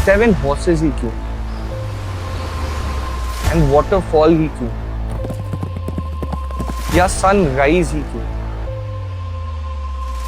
7 horses ही क्यों? And waterfall ही क्यों? या sunrise ही क्यों?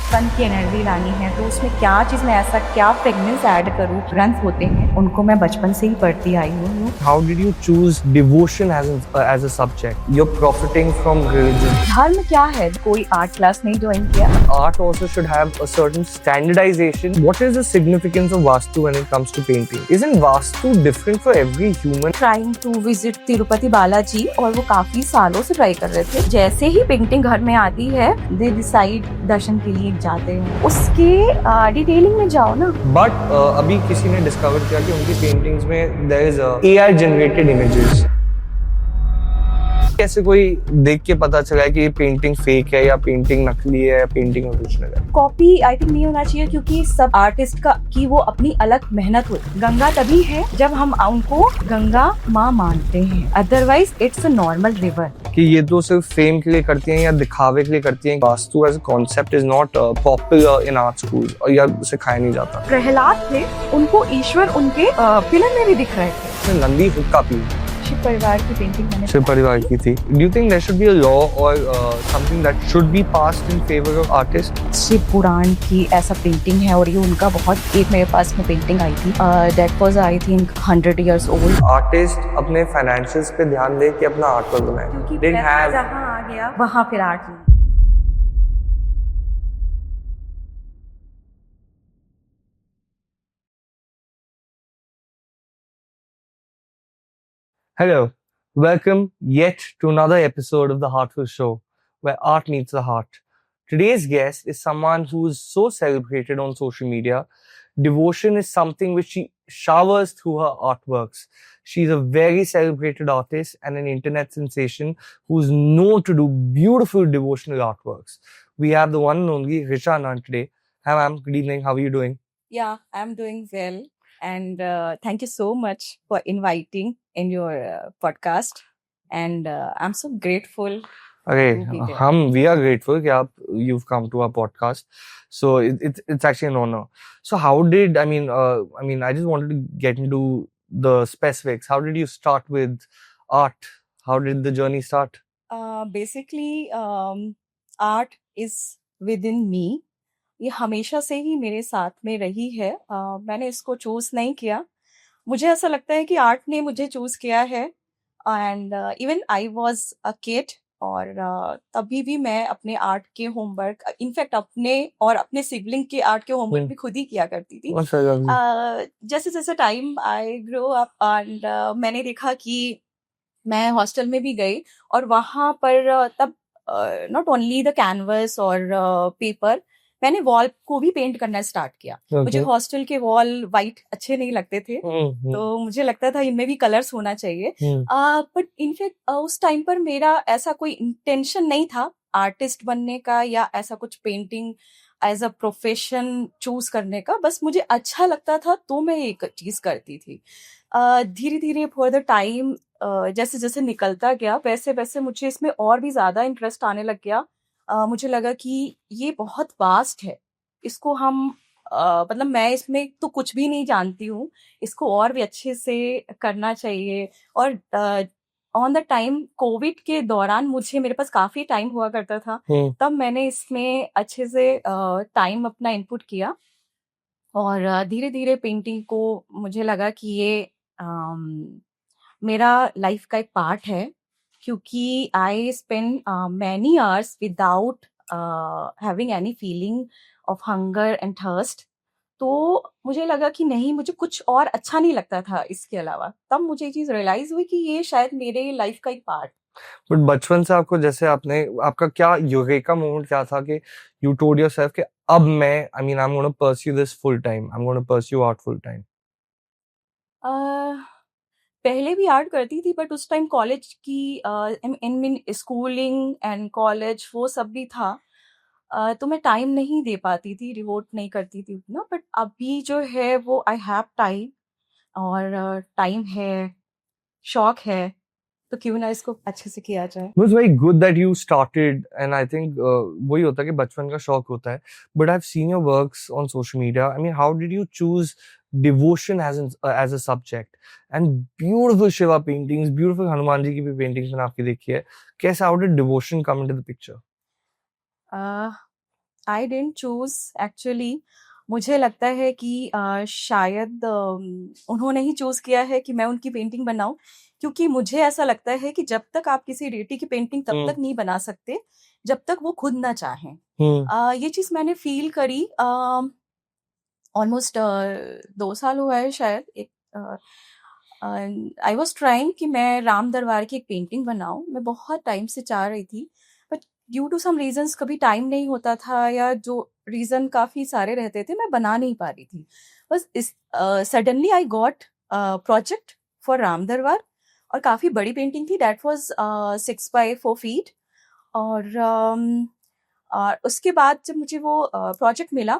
सन की एनर्जी लानी है तो उसमें क्या चीज़ में ऐसा क्या फ्रेगनेंस ऐड करूँ। ग्रंथ होते हैं उनको मैं बचपन से ही पढ़ती आई हूँ। How did you choose devotion as a subject? You're profiting from religion. धर्म क्या है? कोई आर्ट क्लास नहीं ज्वाइन किया। Art also should have a certain standardization. What is the significance of Vastu when it comes to painting? Isn't Vastu different for every human? Trying to visit Tirupati Balaji और वो काफी सालों से ट्राई कर रहे थे। जैसे ही पेंटिंग घर में आती है दे डिसाइड दर्शन के लिए जाते हैं। उसके डिटेलिंग में जाओ ना। But अभी किसी ने डिस्कवर किया कि उनकी पेंटिंग्स में there is AI generated images. कैसे कोई देख के पता चला कि ये पेंटिंग फेक है या पेंटिंग नकली है या पेंटिंग ओरिजिनल है? कॉपी आई थिंक नहीं होना चाहिए क्योंकि सब आर्टिस्ट का की वो अपनी अलग मेहनत होती। गंगा तभी है जब हम उनको गंगा माँ मानते हैं, otherwise it's a normal river. कि ये तो सिर्फ फेम के लिए करती हैं या दिखावे के लिए करती हैं। Vastu as a concept is not popular in art school और या सिखाया नहीं जाता। प्रहलाद थे, उनको ईश्वर उनके पिलर में भी दिख रहे थे। नंदी हुक्का पी शिव परिवार की पेंटिंग मैंने शिव परिवार की थी। Do you think there should be a law or something that should be passed in favour of artist? Shiv Puran की ऐसा पेंटिंग है और ये उनका बहुत एक मेरे पास में पेंटिंग आई थी that was I think 100 years old। Artist अपने फाइनेंशियल्स पे ध्यान दे कि अपना आर्ट वर्क बनाए। क्योंकि Didn't have जहाँ आ गया वहाँ फिर आर्ट नहीं। Hello, welcome yet to another episode of The Heartful Show, where art meets the heart. Today's guest is someone who is so celebrated on social media. Devotion is something which she showers through her artworks. She's a very celebrated artist and an internet sensation who's known to do beautiful devotional artworks. We have the one and only Richa Anand today. Hi ma'am, good evening. How are you doing? Yeah, I'm doing well. And thank you so much for inviting in your podcast. And I'm so grateful. Okay, to be there. we are grateful that you've come to our podcast. So it's actually an honor. So how did I just wanted to get into the specifics. How did you start with art? How did the journey start? Basically, art is within me. ये हमेशा से ही मेरे साथ में रही है। मैंने इसको चूज नहीं किया। मुझे ऐसा लगता है कि आर्ट ने मुझे चूज किया है। And even I was a kid और तभी भी मैं अपने आर्ट के होमवर्क इनफैक्ट अपने और अपने सिबलिंग के आर्ट के होमवर्क भी खुद ही किया करती थी। जैसे जैसे time I grow up and मैंने देखा कि मैं हॉस्टल में भी गई और वहां पर तब नॉट ओनली द कैनवस और पेपर मैंने वॉल को भी पेंट करना स्टार्ट किया। मुझे हॉस्टल के वॉल वाइट अच्छे नहीं लगते थे तो मुझे लगता था इनमें भी कलर्स होना चाहिए। बट इनफैक्ट उस टाइम पर मेरा ऐसा कोई इंटेंशन नहीं था आर्टिस्ट बनने का या ऐसा कुछ painting as a profession choose करने का। बस मुझे अच्छा लगता था तो मैं एक चीज करती थी। धीरे धीरे फॉर द टाइम जैसे जैसे निकलता गया वैसे वैसे मुझे इसमें और भी ज्यादा इंटरेस्ट आने लग गया। मुझे लगा कि ये बहुत वास्ट है, इसको हम मतलब मैं इसमें तो कुछ भी नहीं जानती हूँ, इसको और भी अच्छे से करना चाहिए। और ऑन द टाइम कोविड के दौरान मेरे पास काफी टाइम हुआ करता था, तब मैंने इसमें अच्छे से टाइम अपना इनपुट किया और धीरे धीरे पेंटिंग को मुझे लगा कि ये मेरा लाइफ का एक पार्ट है क्योंकि I spend many hours without having any feeling of hunger and thirst. तो मुझे लगा कि नहीं, मुझे कुछ और अच्छा नहीं लगता था इसके अलावा। तब मुझे ये चीज रियलाइज हुई कि ये शायद मेरे लाइफ का एक पार्ट। बट बचपन से आपको जैसे आपका क्या यूरेका मोमेंट क्या था कि यू टोल्ड योरसेल्फ कि अब मैं I am gonna pursue this full time, I am gonna pursue art full time? पहले भी आर्ट करती थी बट उस टाइम कॉलेज की इन स्कूलिंग एंड कॉलेज वो सब भी था। तो मैं टाइम नहीं दे पाती थी, डिवोट नहीं करती थी उतना। बट अभी जो है वो आई हैव टाइम और टाइम है, शौक है, तो क्यों ना इसको अच्छे से किया जाए। It was very good that you started, and I think वही होता है कि बचपन का शौक होता है. But I've seen your works on social media. I mean, how did you choose devotion as a subject, and beautiful Shiva paintings, beautiful Hanuman ji की भी paintings मैंने आपकी देखी है. कैसे, how did devotion come into the picture? I didn't choose actually. मुझे लगता है कि शायद उन्होंने ही चूज किया है कि मैं उनकी पेंटिंग बनाऊं, क्योंकि मुझे ऐसा लगता है कि जब तक आप किसी डेटी की पेंटिंग तब तक नहीं बना सकते जब तक वो खुद ना चाहें. ये चीज मैंने फील करी ऑलमोस्ट 2 साल हुआ है शायद. आई वॉज ट्राइंग कि मैं राम दरबार की एक पेंटिंग बनाऊं. मैं बहुत टाइम से चाह रही थी, but due to some reasons कभी टाइम नहीं होता था, या जो रीजन काफी सारे रहते थे, मैं बना नहीं पा रही थी. बस इस suddenly I got project for Ram दरबार, और काफी बड़ी पेंटिंग थी. That was 6 by 4 feet. और उसके बाद जब मुझे वो प्रोजेक्ट मिला,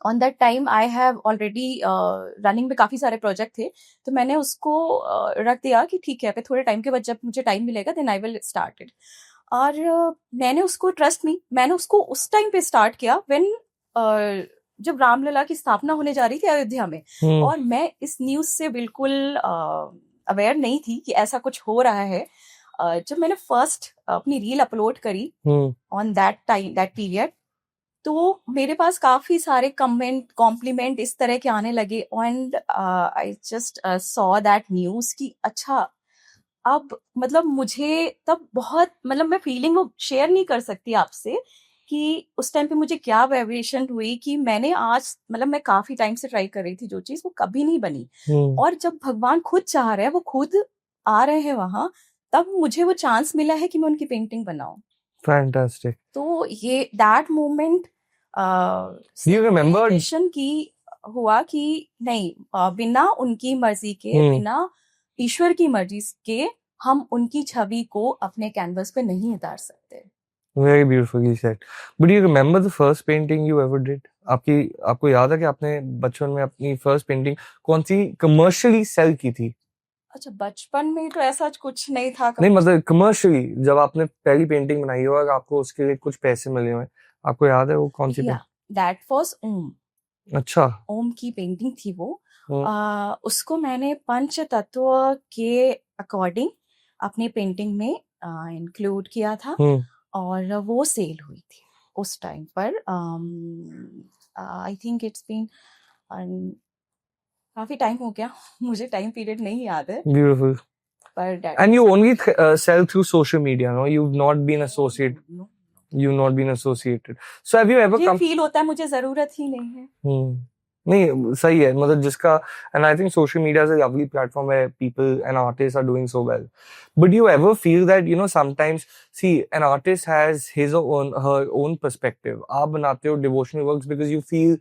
on that time I have already running में काफी सारे प्रोजेक्ट थे, तो मैंने उसको रख दिया कि ठीक है, थोड़े टाइम के बाद जब मुझे टाइम मिलेगा then I will start it. और मैंने उसको मैंने उसको उस टाइम पे स्टार्ट किया व्हेन जब रामलला की स्थापना होने जा रही थी अयोध्या में. और मैं इस न्यूज से बिल्कुल अवेयर नहीं थी कि ऐसा कुछ हो रहा है. जब मैंने फर्स्ट अपनी रील अपलोड करी ऑन दैट पीरियड, तो मेरे पास काफी सारे कॉम्प्लीमेंट इस तरह के आने लगे. And I just saw that news कि अच्छा, अब मतलब मुझे तब बहुत, मतलब मैं फीलिंग वो शेयर नहीं कर सकती आपसे कि उस टाइम पे मुझे क्या वाइब्रेशन हुई कि मैंने आज, मतलब मैं काफी टाइम से ट्राई कर रही थी जो चीज, वो कभी नहीं बनी. और जब भगवान खुद चाह रहे हैं, वो खुद आ रहे हैं वहां, तब मुझे वो चांस मिला है कि मैं उनकी पेंटिंग बनाऊं. Fantastic. तो ये that moment Do you remember? की हुआ कि नहीं, बिना उनकी मर्जी के, बिना ईश्वर की मर्जी के हम उनकी छवि को अपने कैनवस पे नहीं उतार सकते. Very beautifully said. But do you remember the first painting you ever did? आपको याद है कि आपने बचपन में अपनी फर्स्ट पेंटिंग कौन सी कमर्शियली सेल की थी? अच्छा, बचपन में तो ऐसा कुछ नहीं था. नहीं, मतलब कमर्शियली जब आपने पहली पेंटिंग बनाई हो और आपको उसके लिए कुछ पैसे मिले हुए, आपको याद है वो कौन सी? दैट वाज ओम. अच्छा, ओम की पेंटिंग थी वो. उसको मैंने पंच तत्व के अकॉर्डिंग अपनी पेंटिंग में इंक्लूड किया था, और वो सेल हुई थी उस टाइम पर. आई थिंक इट्स बीन काफी टाइम हो गया, मुझे टाइम पीरियड नहीं याद है. Beautiful. And you only sell through social media, no? You've not been associated. No. You've not been associated. So have you ever मुझे फील होता है मुझे जरूरत ही नहीं है. नहीं, सही है, मतलब जिसका, and I think social media is a lovely platform where people and artists are doing so well. But do you ever feel that, you know, sometimes, see, an artist has his or her own perspective. आप बनाते हो devotional works because you feel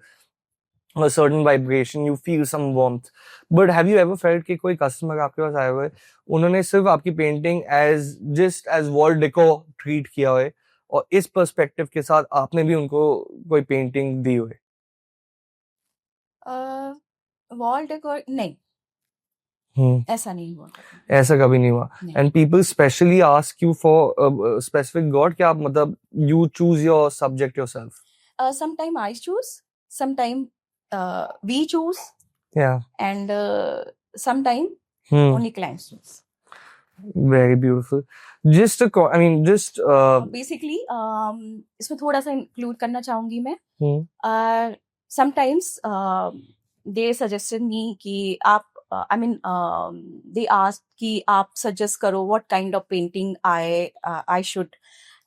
a certain vibration, you feel some warmth. But have you ever felt कि कोई customer आपके पास आया हुआ है, उन्होंने सिर्फ आपकी painting just as wall decor treat किया है, और इस पर्सपेक्टिव के साथ आपने भी उनको कोई पेंटिंग दी हुई? वॉल डेकोर नहीं, ऐसा नहीं हुआ. ऐसा कभी नहीं हुआ. And people specially ask you for specific god, क्या आप मतलब you choose your subject yourself? Sometime I choose, sometime we choose, and sometime only clients choose. Very beautiful. Just basically इसमें थोड़ा सा इंक्लूड करना चाहूंगी मैं. Sometimes they suggested me कि आप they asked कि आप suggest करो what kind of painting I should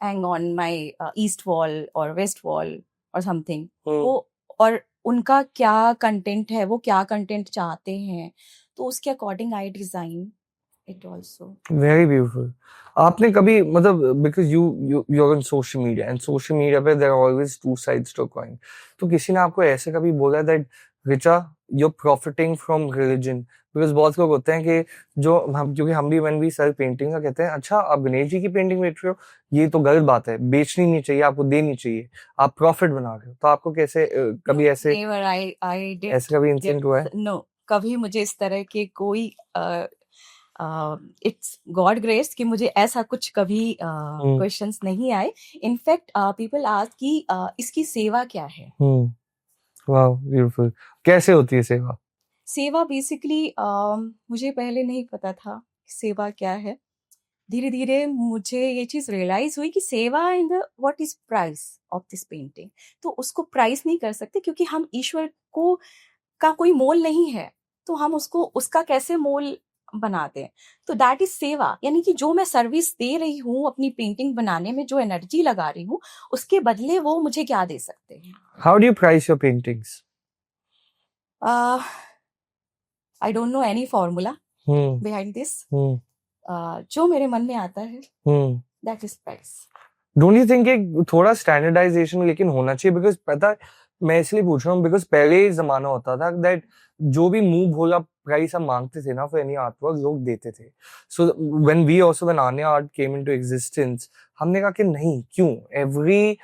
hang on my east wall or west wall or something. वो और उनका क्या कंटेंट है, वो क्या कंटेंट चाहते हैं, तो उसके according I design it also. Very beautiful. आपने कभी मतलब because you're on social media and social media पे there are always two sides to a coin. तो किसी ने आपको ऐसे कभी बोला that Richa, you're profiting from religion? Because बहुत लोग होते हैं कि जो हम, क्योंकि हम भी when we sell painting का कहते हैं, अच्छा आप गणेश जी की पेंटिंग बेच रहे हो, ये तो गलत बात है, बेचनी नहीं चाहिए, आपको देनी चाहिए, आप प्रॉफिट बना रहे हो. तो आपको कैसे कभी ऐसे ऐसे कभी इंसिडेंट हुआ है? No, कभी मुझे इस तरह के कोई इट्स गॉड ग्रेस कि मुझे ऐसा कुछ कभी क्वेश्चंस नहीं आए. इनफैक्ट पीपल आस्क कि इसकी सेवा क्या है. Wow, beautiful. कैसे होती है सेवा? सेवा बेसिकली मुझे पहले नहीं पता था कि सेवा क्या है। धीरे-धीरे मुझे ये चीज़ रियलाइज़ हुई कि सेवा in the what is price of this painting. तो उसको प्राइस नहीं कर सकते क्योंकि हम ईश्वर को का कोई मोल नहीं है, तो हम उसको उसका कैसे मोल बनाते हैं। तो दैट इज़ सेवा, यानी कि जो मैं सर्विस दे रही हूँ अपनी पेंटिंग बनाने में, जो एनर्जी लगा रही हूँ, उसके बदले वो मुझे क्या दे सकते हैं। How do you price your paintings? I don't know any formula Hmm. Behind this. Hmm. जो मेरे मन में आता है Hmm. That is price. Don't you think एक थोड़ा स्टैंडर्डाइजेशन लेकिन होना चाहिए? बिकॉज पता है, मैं इसलिए पूछ रहा हूँ बिकॉज पहले जमाना होता था दैट जो भी मुंह भोला प्राइस हम मांगते थे ना फॉर एनी आर्ट वर्क, लोग देते थे। So when we also when Arya art came into existence, हमने कहा कि नहीं, क्यों एवरी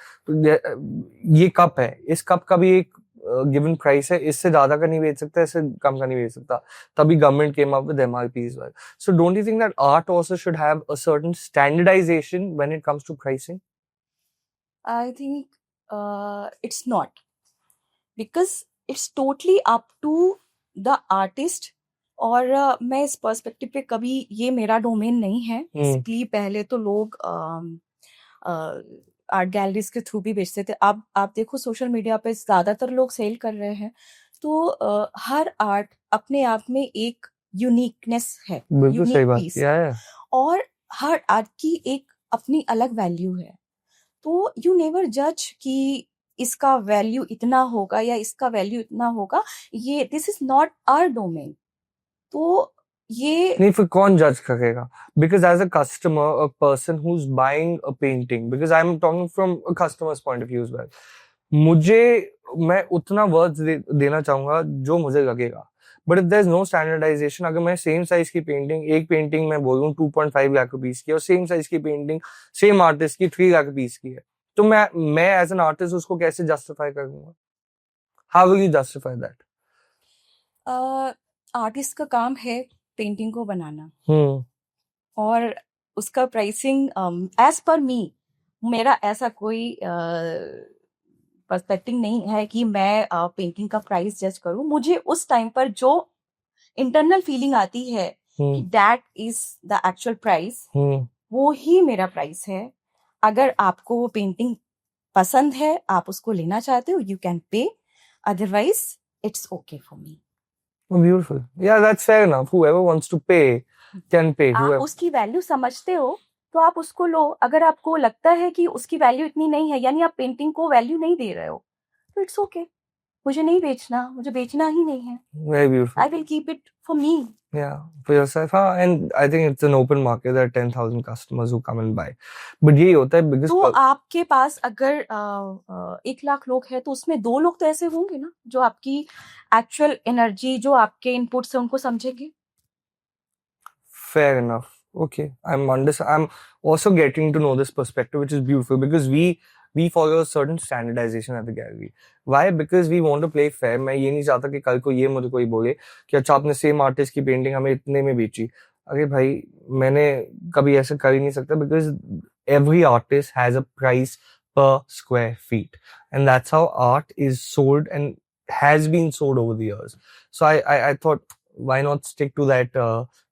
ये कप है, इस कप का भी एक गिवन प्राइस है, इससे ज्यादा का नहीं बेच सकता, इससे कम का नहीं बेच सकता। तभी government came up with MRP as well. So don't you think that art also should have a certain standardization when it comes to pricing? I think it's not, because it's totally up to the artist। और मैं इस perspective पे कभी, ये मेरा domain नहीं है। Basically पहले तो लोग आर्ट गैलरीज के थ्रू भी बेचते थे। अब आप देखो सोशल मीडिया पे ज्यादातर लोग सेल कर रहे हैं। तो हर आर्ट अपने आप में एक यूनिकनेस है, बिल्कुल सही यूनिक बात पीस किया है, है। और हर आर्ट की एक अपनी अलग वैल्यू है। तो यू नेवर जज कि इसका वैल्यू इतना होगा या इसका वैल्यू इतना होगा। ये this is not our domain. तो ये नहीं, फिर कौन जज करेगा? Because as a customer, a person who is buying a painting, because I am talking from a customers point of view as well, मुझे, मैं उतना वर्थ देना चाहूंगा जो मुझे लगेगा। But if there is no standardization, अगर मैं सेम साइज की पेंटिंग, एक पेंटिंग मैं बोलूं 2.5 लाख रुपीस की, और सेम साइज की पेंटिंग सेम आर्टिस्ट की 3 लाख रुपीस की है, तो मैं एज एन आर्टिस्ट उसको कैसे जस्टिफाई करूंगा? How will you justify that? Artist का काम है पेंटिंग को बनाना, हम्म। और उसका प्राइसिंग एज पर मी, मेरा ऐसा कोई पर्सपेक्टिव नहीं है कि मैं पेंटिंग का प्राइस जज करूं। मुझे उस टाइम पर जो इंटरनल फीलिंग आती है कि that is the actual price, वो ही मेरा प्राइस है। अगर आपको वो पेंटिंग पसंद है, आप उसको लेना चाहते हो, you can pay, otherwise it's okay for me. Oh, beautiful. Yeah, that's fair enough. Whoever wants to pay can pay. आप Whoever. उसकी वैल्यू समझते हो तो आप उसको लो। अगर आपको लगता है कि उसकी वैल्यू इतनी नहीं है, यानी आप पेंटिंग को वैल्यू नहीं दे रहे हो, तो इट्स ओके। मुझे नहीं बेचना, मुझे बेचना ही नहीं है। Very beautiful. I will keep it for me. Yeah, for yourself. हाँ, and I think it's an open market. There are 10,000 customers who come and buy. But यही होता है biggest. तो आपके पास अगर 1 लाख लोग हैं, तो उसमें 2 लोग तो ऐसे होंगे ना जो आपकी एक्चुअल एनर्जी, जो आपके इनपुट्स हैं, उनको समझेंगे। Fair enough. Okay, I'm also getting to know this perspective, which is beautiful, because we follow a certain standardization at the gallery. Why? Because we want to play fair. मैं ये नहीं चाहता कि कल को ये मुझे कोई बोले कि अच्छा आपने सेम आर्टिस्ट की पेंटिंग हमें इतने में बेची। अरे भाई, मैंने कभी ऐसा कर ही नहीं सकता, because every artist has a price per square feet, and that's how art is sold and has been sold over the years. So I thought, why not stick to that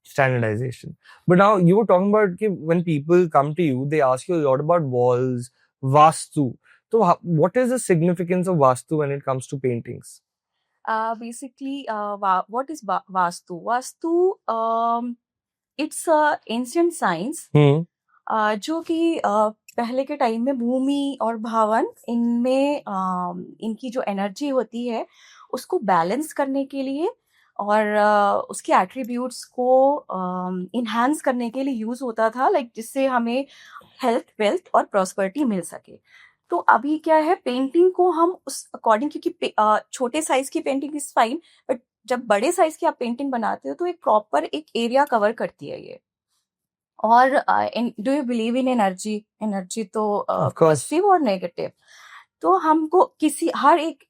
standardization? But now you were talking about कि when people come to you, they ask you a lot about walls, vastu. So what is the significance of vastu when it comes to paintings? Basically, what is Vastu? Vastu, it's a ancient science, जो कि पहले के time में भूमि और भवन, इनमें इनकी जो एनर्जी होती है उसको बैलेंस करने के लिए और उसके एट्रीब्यूट्स को इन्हांस करने के लिए यूज होता था, लाइक जिससे हमें हेल्थ, वेल्थ और प्रॉस्पेरिटी मिल सके। तो अभी क्या है, पेंटिंग को हम उस अकॉर्डिंग, क्योंकि छोटे साइज की पेंटिंग इज फाइन, बट जब बड़े साइज की आप पेंटिंग बनाते हो तो एक प्रॉपर एक एरिया कवर करती है ये। और do you believe in energy? Energy तो Of course. पॉजिटिव और नेगेटिव। तो हमको किसी हर एक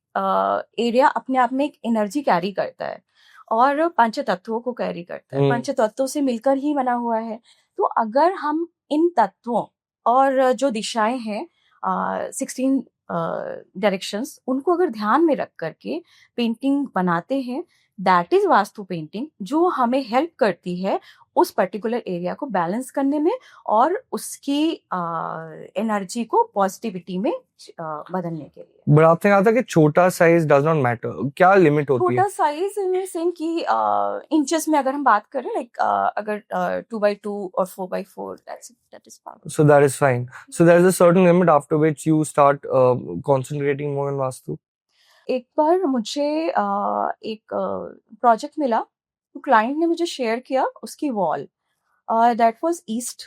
एरिया अपने आप में एक एनर्जी कैरी करता है और पंच तत्वों को कैरी करता है। पंच तत्वों से मिलकर ही बना हुआ है। तो अगर हम इन तत्वों और जो दिशाएं हैं 16 डायरेक्शंस, उनको अगर ध्यान में रख करके पेंटिंग बनाते हैं, दैट इज वास्तु पेंटिंग, जो हमें हेल्प करती है उस पर्टिकुलर एरिया को बैलेंस करने में और उसकी एनर्जी को पॉजिटिविटी में बदलने के लिए। बट आपने कहा था कि छोटा साइज डज नॉट मैटर, क्या लिमिट होती है? छोटा साइज इन सेम कि इंचेस में अगर हम बात करें, लाइक अगर 2x2 और 4x4, that is fine. So that is fine. So there is a certain limit after which you start concentrating more on Vastu. एक बार मुझे एक प्रोजेक्ट मिला, तो क्लाइंट ने मुझे शेयर किया उसकी wall, that was east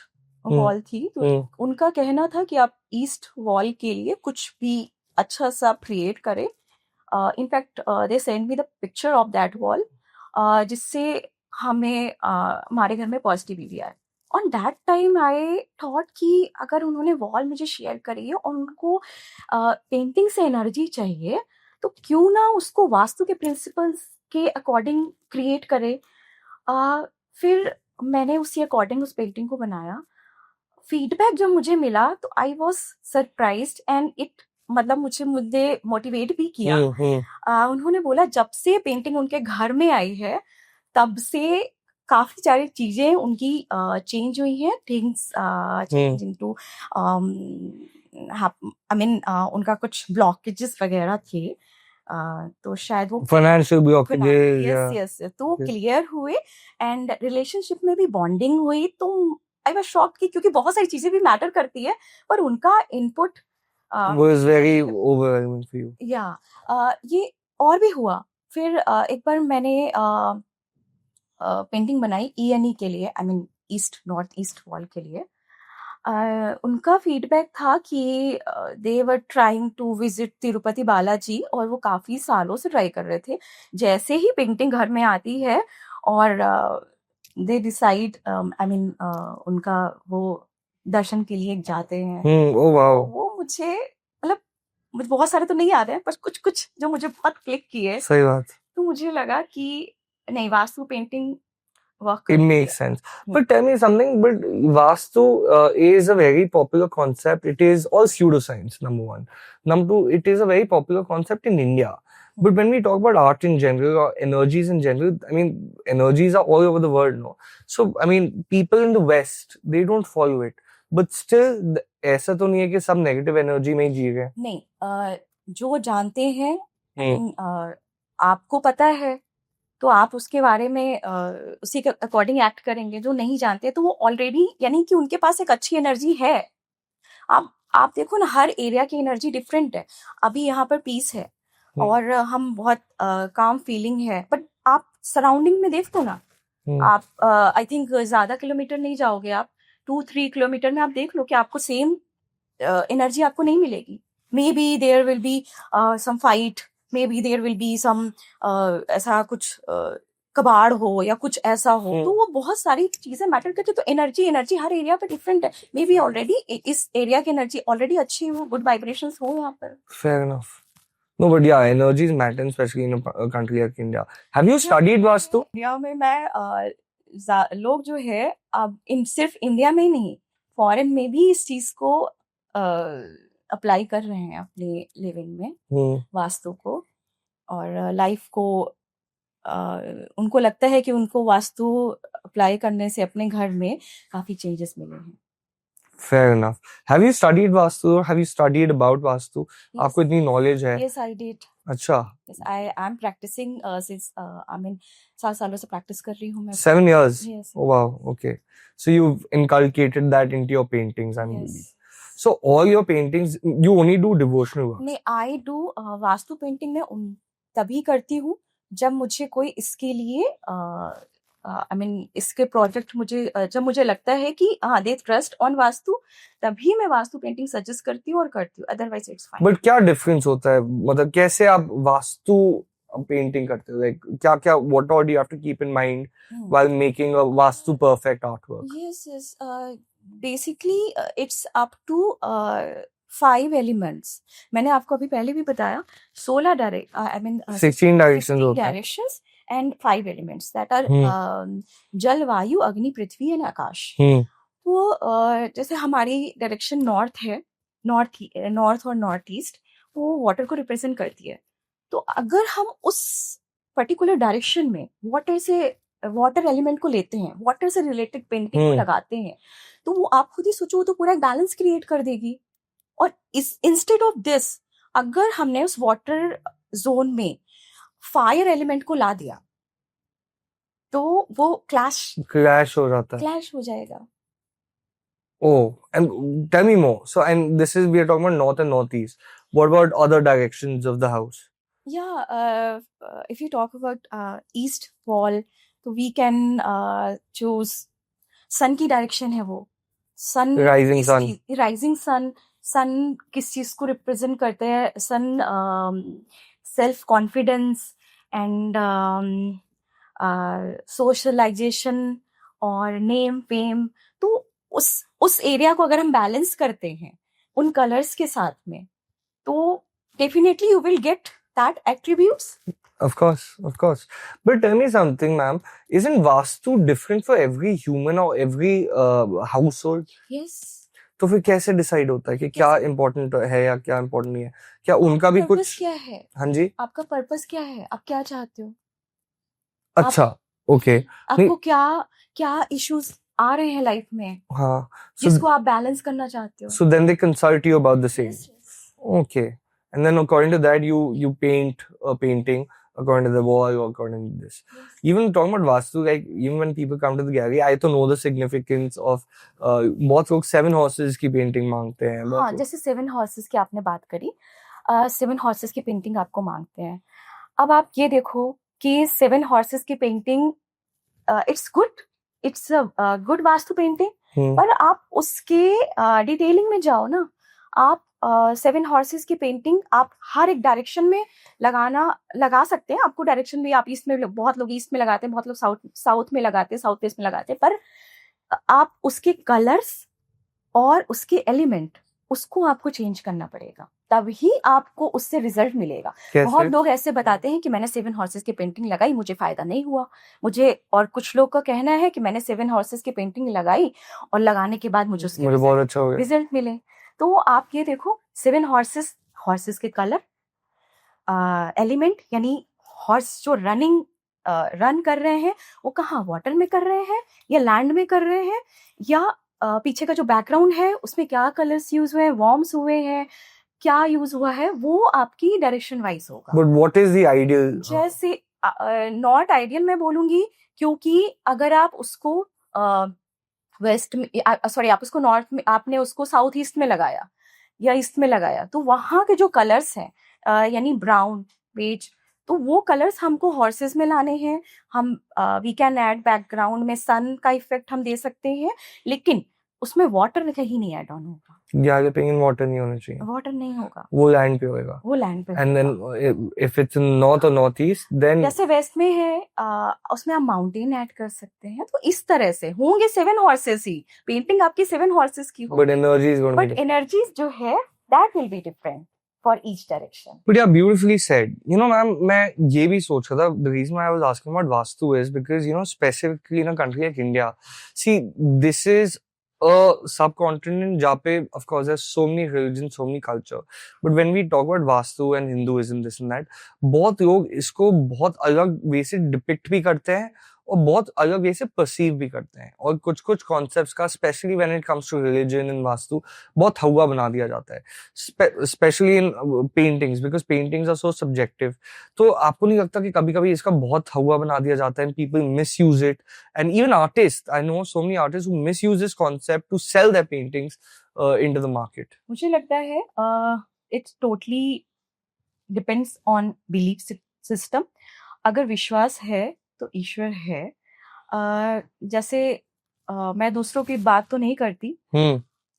wall थी, तो उनका कहना था कि आप ईस्ट वॉल के लिए कुछ भी अच्छा सा क्रिएट करें। In fact they send me the picture of that wall, जिससे हमें हमारे घर में पॉजिटिविटी आए। On that time I thought कि अगर उन्होंने वॉल मुझे शेयर करी है और उनको पेंटिंग से एनर्जी चाहिए, तो क्यों ना उसको वास्तु के प्रिंसिपल्स के अकॉर्डिंग क्रिएट करे। फिर मैंने उसी अकॉर्डिंग उस पेंटिंग को बनाया। फीडबैक जब मुझे मिला तो I was surprised and it मतलब मुझे मोटिवेट भी किया। उन्होंने बोला जब से पेंटिंग उनके घर में आई है तब से काफी सारी चीजें उनकी चेंज हुई हैं, things change into I mean उनका कुछ ब्लॉकेजेस वगैरह थे, तो शायद वो फाइनेंशियल ब्लॉकेजेस, यस तो क्लियर हुए एंड रिलेशनशिप में भी बॉन्डिंग हुई। तो आई वाज शॉक्ड कि क्योंकि बहुत सारी चीजें भी मैटर करती है, पर उनका input was very overwhelming for you. ये और भी हुआ। फिर एक बार मैंने पेंटिंग बनाई ENE के लिए, I mean east north east wall के लिए। उनका फीडबैक था कि they were trying to visit Tirupati Balaji और वो काफी सालों से ट्राई कर रहे थे। जैसे ही पेंटिंग घर में आती है और दे डिसाइड आई मीन उनका वो दर्शन के लिए जाते हैं। oh wow. वो मुझे मतलब मुझे बहुत सारे तो नहीं याद है, पर कुछ कुछ जो मुझे बहुत क्लिक किए। सही बात। तो मुझे लगा कि नहीं, vastu painting It makes sense. But tell me something, but Vastu is a very popular concept. It is all pseudoscience, number one. Number two, it is a very popular concept in India. But when we talk about art in general or energies in general, I mean, energies are all over the world, no? So, I mean, people in the West, they don't follow it. But still, ऐसा तो नहीं है कि सब negative energy में ही जी रहे हैं। नहीं, जो जानते हैं, आपको पता है तो आप उसके बारे में उसी के अकॉर्डिंग एक्ट करेंगे। जो नहीं जानते तो वो ऑलरेडी यानी कि उनके पास एक अच्छी एनर्जी है। आप देखो ना, हर एरिया की एनर्जी डिफरेंट है। अभी यहाँ पर पीस है और हम बहुत काम फीलिंग है, बट आप सराउंडिंग में देखो ना, आप आई थिंक ज्यादा किलोमीटर नहीं जाओगे, आप 2-3 किलोमीटर में आप देख लो कि आपको सेम एनर्जी आपको नहीं मिलेगी। Maybe there will be some fight, maybe there will be some ऐसा कुछ कबाड़ हो या कुछ ऐसा हो, तो वो बहुत सारी चीजें मैटर करती है। तो एनर्जी हर एरिया पे डिफरेंट है। मे बी ऑलरेडी इस एरिया की एनर्जी ऑलरेडी अच्छी हो, गुड वाइब्रेशंस हो यहाँ पर। Fair enough. No, but yeah, energies matter, especially in a country like India. Have you studied Vastu? India में मैं लोग जो है अब सिर्फ इंडिया में ही नहीं, फॉरेन में भी इस चीज को अप्लाई कर रहे हैं अपने लिविंग में, वास्तु को और लाइफ को। उनको लगता है कि उनको वास्तु अप्लाई करने से अपने घर में काफी चेंजेस मिले हैं। Fair enough. Have you studied Vastu or have you studied about Vastu? Yes. आपको इतनी knowledge है? Yes, I did. अच्छा। Yes, I am practicing since I mean 7 सालों से प्रैक्टिस कर रही हूँ मैं। 7 years? Yes. Oh wow, okay. So you've inculcated that into your paintings, I mean. Yes. So all your paintings, you only do devotional work? नहीं, I do vastu painting में तभी करती हूँ जब मुझे कोई इसके लिए आई मीन इसके प्रोजेक्ट मुझे जब मुझे लगता है कि हाँ दे ट्रस्ट ऑन वास्तु, तभी मैं वास्तु पेंटिंग सजेस्ट करती हूँ और करती हूँ, अदरवाइज इट्स फाइन। बट क्या डिफरेंस होता है, मतलब कैसे आप वास्तु पेंटिंग करते हो? लाइक क्या क्या what all do you have to keep in mind while making a vastu perfect artwork? Yes basically it's up to 5 elements. मैंने आपको अभी पहले भी बताया 16 आई मीन 16 डायरेक्शंस होते हैं directions and 5 elements that are jal, vayu, agni, prithvi and akash. तो जैसे हमारी डायरेक्शन नॉर्थ है, नॉर्थ और नॉर्थ ईस्ट, वो वाटर को रिप्रेजेंट करती है। तो अगर हम उस पर्टिकुलर डायरेक्शन में वाटर एलिमेंट को लेते हैं, वाटर से रिलेटेड पेंटिंग को हम्म लगाते हैं, तो वो आप खुद ही सोचो, वो तो पूरा बैलेंस क्रिएट कर देगी। और इस इंस्टेड ऑफ दिस, अगर हमने उस वाटर जोन में फायर एलिमेंट को ला दिया तो वो क्लैश हो जाता है. क्लैश हो जाएगा। Oh, and tell me more. So, and this is, we are talking about north and northeast. What about other directions of the house? Yeah, if you talk about east wall, तो we can choose sun की direction है वो। सन Rising sun. Rising sun किस चीज को represent करते हैं? सन self confidence and socialisation और नेम फेम। तो उस एरिया को अगर हम बैलेंस करते हैं उन कलर्स के साथ में, तो definitely you will get that attributes. Of course. But tell me something, ma'am. Isn't Vastu different for every human or every household? Yes. तो फिर कैसे डिसाइड होता है कि क्या इम्पोर्टेंट है या क्या इम्पोर्टेंट नहीं है? क्या उनका भी पर्पस कुछ? क्या है? हाँ जी. आपका पर्पस क्या है? आप क्या चाहते हो? अच्छा, ओके. आपको क्या इश्यूज आ रहे हैं लाइफ में हाँ. जिसको आप बैलेंस करना चाहते हो? So then they consult you about the same. Yes. Okay. And then according to that, you paint a painting according to the wall or according to this. Yes. Even talking about Vastu, like even when people come to the gallery, I तो know the significance of बहुत लोग 7 horses की painting मांगते हैं. हाँ, जैसे 7 horses की आपने बात करी, 7 horses की पेंटिंग आपको मांगते हैं। अब आप ये देखो कि 7 horses की painting it's good vastu painting, पर आप उसके डिटेलिंग में जाओ ना। आप 7 horses की पेंटिंग आप हर एक डायरेक्शन में लगा सकते हैं। आपको डायरेक्शन भी, आप ईस्ट में, बहुत लोग ईस्ट में लगाते हैं, बहुत लोग साउथ में लगाते हैं, साउथ वेस्ट में लगाते हैं, पर आप उसके कलर्स और उसके एलिमेंट, उसको आपको चेंज करना पड़ेगा, तभी आपको उससे रिजल्ट मिलेगा। बहुत लोग ऐसे बताते हैं कि मैंने 7 horses की पेंटिंग लगाई, मुझे फायदा नहीं हुआ। और कुछ लोग का कहना है कि मैंने 7 horses की पेंटिंग लगाई और लगाने के बाद मुझे बहुत अच्छा हो गया, रिजल्ट मिले। तो आप ये देखो, 7 horses के कलर, एलिमेंट, यानी हॉर्स जो रन कर रहे हैं, वो कहाँ, वाटर में कर रहे हैं या लैंड में कर रहे हैं, या पीछे का जो बैकग्राउंड है उसमें क्या कलर्स यूज हुए हैं, वॉर्म्स हुए हैं, क्या यूज हुआ है, वो आपकी डायरेक्शन वाइज होगा। But what is the ideal? जैसे नॉट आइडियल मैं बोलूंगी, क्योंकि अगर आप उसको वेस्ट में, सॉरी, आप उसको नॉर्थ में, आपने उसको साउथ ईस्ट में लगाया या ईस्ट में लगाया, तो वहां के जो कलर्स हैं, यानी ब्राउन, बेज, तो वो कलर्स हमको हॉर्सेस में लाने हैं। हम वी कैन ऐड बैकग्राउंड में सन का इफेक्ट हम दे सकते हैं, लेकिन उसमें वाटर कहीं नहीं ऐड ऑन होगा। Yeah, पेंटिंग वाटर नहीं होना चाहिए, वाटर नहीं होगा, वो लैंड पे होएगा, वो लैंड पे। And then if it's north और नॉर्थ ईस्ट, देन जैसे वेस्ट में है, उसमें आप माउंटेन ऐड कर सकते हैं। तो इस तरह से होंगे 7 horses ही, पेंटिंग आपकी 7 horses की हो, but energy is going to be, energies जो है that will be different for each direction. But yeah, beautifully said. You know, ma'am, मैं ये भी सोच रहा था, the reason why I was asking about Vastu is because, you know, specifically in a country like India, see, this is a subcontinent जहाँ पे, of course, there's so many religions, so many culture. But when we talk about Vastu and Hinduism, this and that, बहुत लोग इसको बहुत अलग वे से depict भी करते हैं और बहुत अलग वे से परसीव भी करते हैं, और कुछ कॉन्सेप्ट्स का, specially when it comes to religion and vastu, बहुत हवा बना दिया जाता है, specially in paintings, because paintings are so subjective. तो आपको नहीं लगता कि कभी कभी इसका बहुत हवा बना दिया जाता है, and people misuse it, and even artist, I know so many artist who misuse this concept to sell their paintings into the market? मुझे लगता है it's totally depends on belief system. अगर विश्वास है तो ईश्वर है। जैसे मैं दूसरों की बात तो नहीं करती,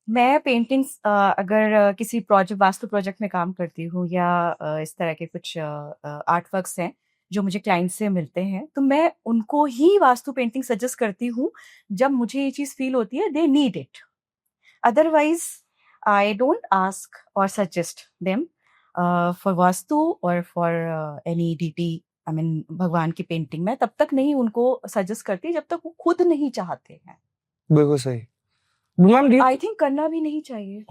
मैं पेंटिंग्स, अगर किसी वास्तु प्रोजेक्ट में काम करती हूँ, या इस तरह के कुछ आर्ट वर्क्स हैं जो मुझे क्लाइंट से मिलते हैं, तो मैं उनको ही वास्तु पेंटिंग सजेस्ट करती हूँ जब मुझे ये चीज़ फील होती है they need it. Otherwise I don't ask और सजेस्ट देम फॉर वास्तु और for any deity, I mean भगवान की पेंटिंग। मैं तब तक नहीं उनको सजेस्ट करती जब तक वो खुद नहीं चाहते हैं। बिल्कुल सही। आई थिंक करना भी नहीं चाहिए,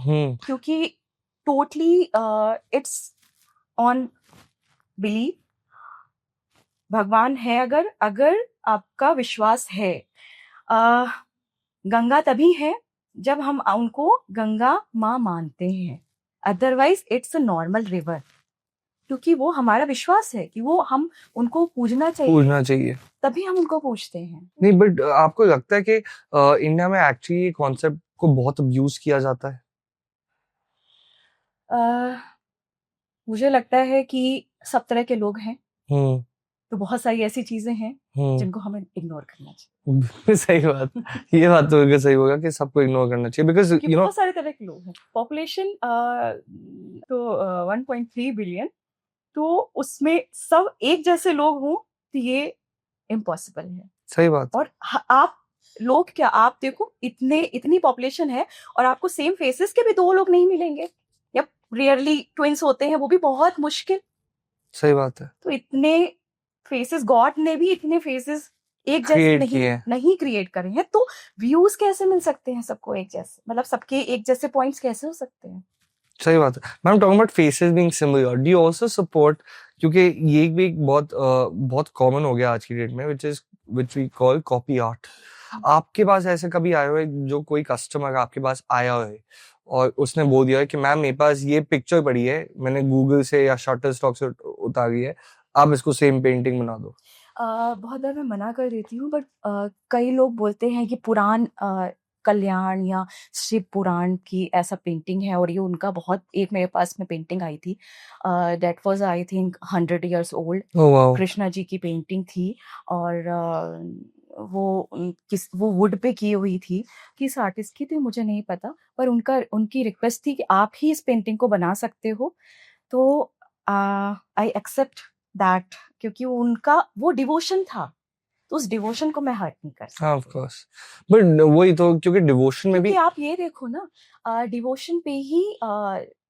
क्योंकि टोटली इट्स ऑन बिलीफ। भगवान है अगर अगर आपका विश्वास है। अ, गंगा तभी है जब हम उनको गंगा माँ मानते हैं, otherwise it's a normal river, क्योंकि वो हमारा विश्वास है कि वो हम उनको पूजना चाहिए, पूछना चाहिए। तभी हम उनको पूछते हैं। नहीं, बट आपको लगता है कि इंडिया में एक्चुअली कॉन्सेप्ट को बहुत अब्यूज किया जाता है? अ, मुझे लगता है कि सब तरह के लोग हैं, हम्म तो बहुत सारी ऐसी चीजें हैं हम्म जिनको हमें इग्नोर करना चाहिए। सही बात। ये बात तो बिल्कुल सही होगा कि सबको इग्नोर करना चाहिए, बिकॉज क्योंकि यू नो बहुत सारे तरह के लोग हैं, पॉपुलेशन तो 1.3 बिलियन, तो उसमें सब एक जैसे लोग हों तो ये इम्पॉसिबल है। सही बात। और आप लोग क्या, आप देखो इतनी पॉपुलेशन है और आपको सेम फेसेस के भी दो लोग नहीं मिलेंगे, या रियरली ट्विंस होते हैं वो भी बहुत मुश्किल। सही बात है। तो इतने फेसेस, गॉड ने भी इतने फेसेस एक जैसे क्रिएट नहीं किए हैं। नहीं क्रिएट करे हैं, तो व्यूज कैसे मिल सकते हैं सबको एक जैसे, मतलब सबके एक जैसे पॉइंट्स कैसे हो सकते हैं? सही बात है। Ma'am, talking about faces being similar, do you also support, क्योंकि ये भी एक बहुत कॉमन हो गया आज की डेट में, which we call copy art. आपके पास ऐसे कभी आया हो जो कोई कस्टमर आपके पास आया है और उसने बोल दिया है कि मैम मेरे पास ये पिक्चर पड़ी है, मैंने गूगल से या शटरस्टॉक से उतारी है, आप इसको सेम पेंटिंग बना दो? बहुत बार मैं मना कर देती हूँ, बट कई लोग बोलते हैं कि पुराण कल्याण या शिव पुराण की ऐसा पेंटिंग है, और ये उनका बहुत, एक मेरे पास में पेंटिंग आई थी, that was I think 100 years old, oh wow. Krishna ji की पेंटिंग थी। और वो वुड पे की हुई थी, किस आर्टिस्ट की थी मुझे नहीं पता, पर उनकी रिक्वेस्ट थी कि आप ही इस पेंटिंग को बना सकते हो, तो आई एक्सेप्ट दैट, क्योंकि उनका वो डिवोशन था, तो उस डिवोशन को मैं हर्ट नहीं कर हाँ, ऑफ सकती। कोर्स। बट वही तो, क्योंकि डिवोशन में भी क्योंकि आप ये देखो ना, डिवोशन पे ही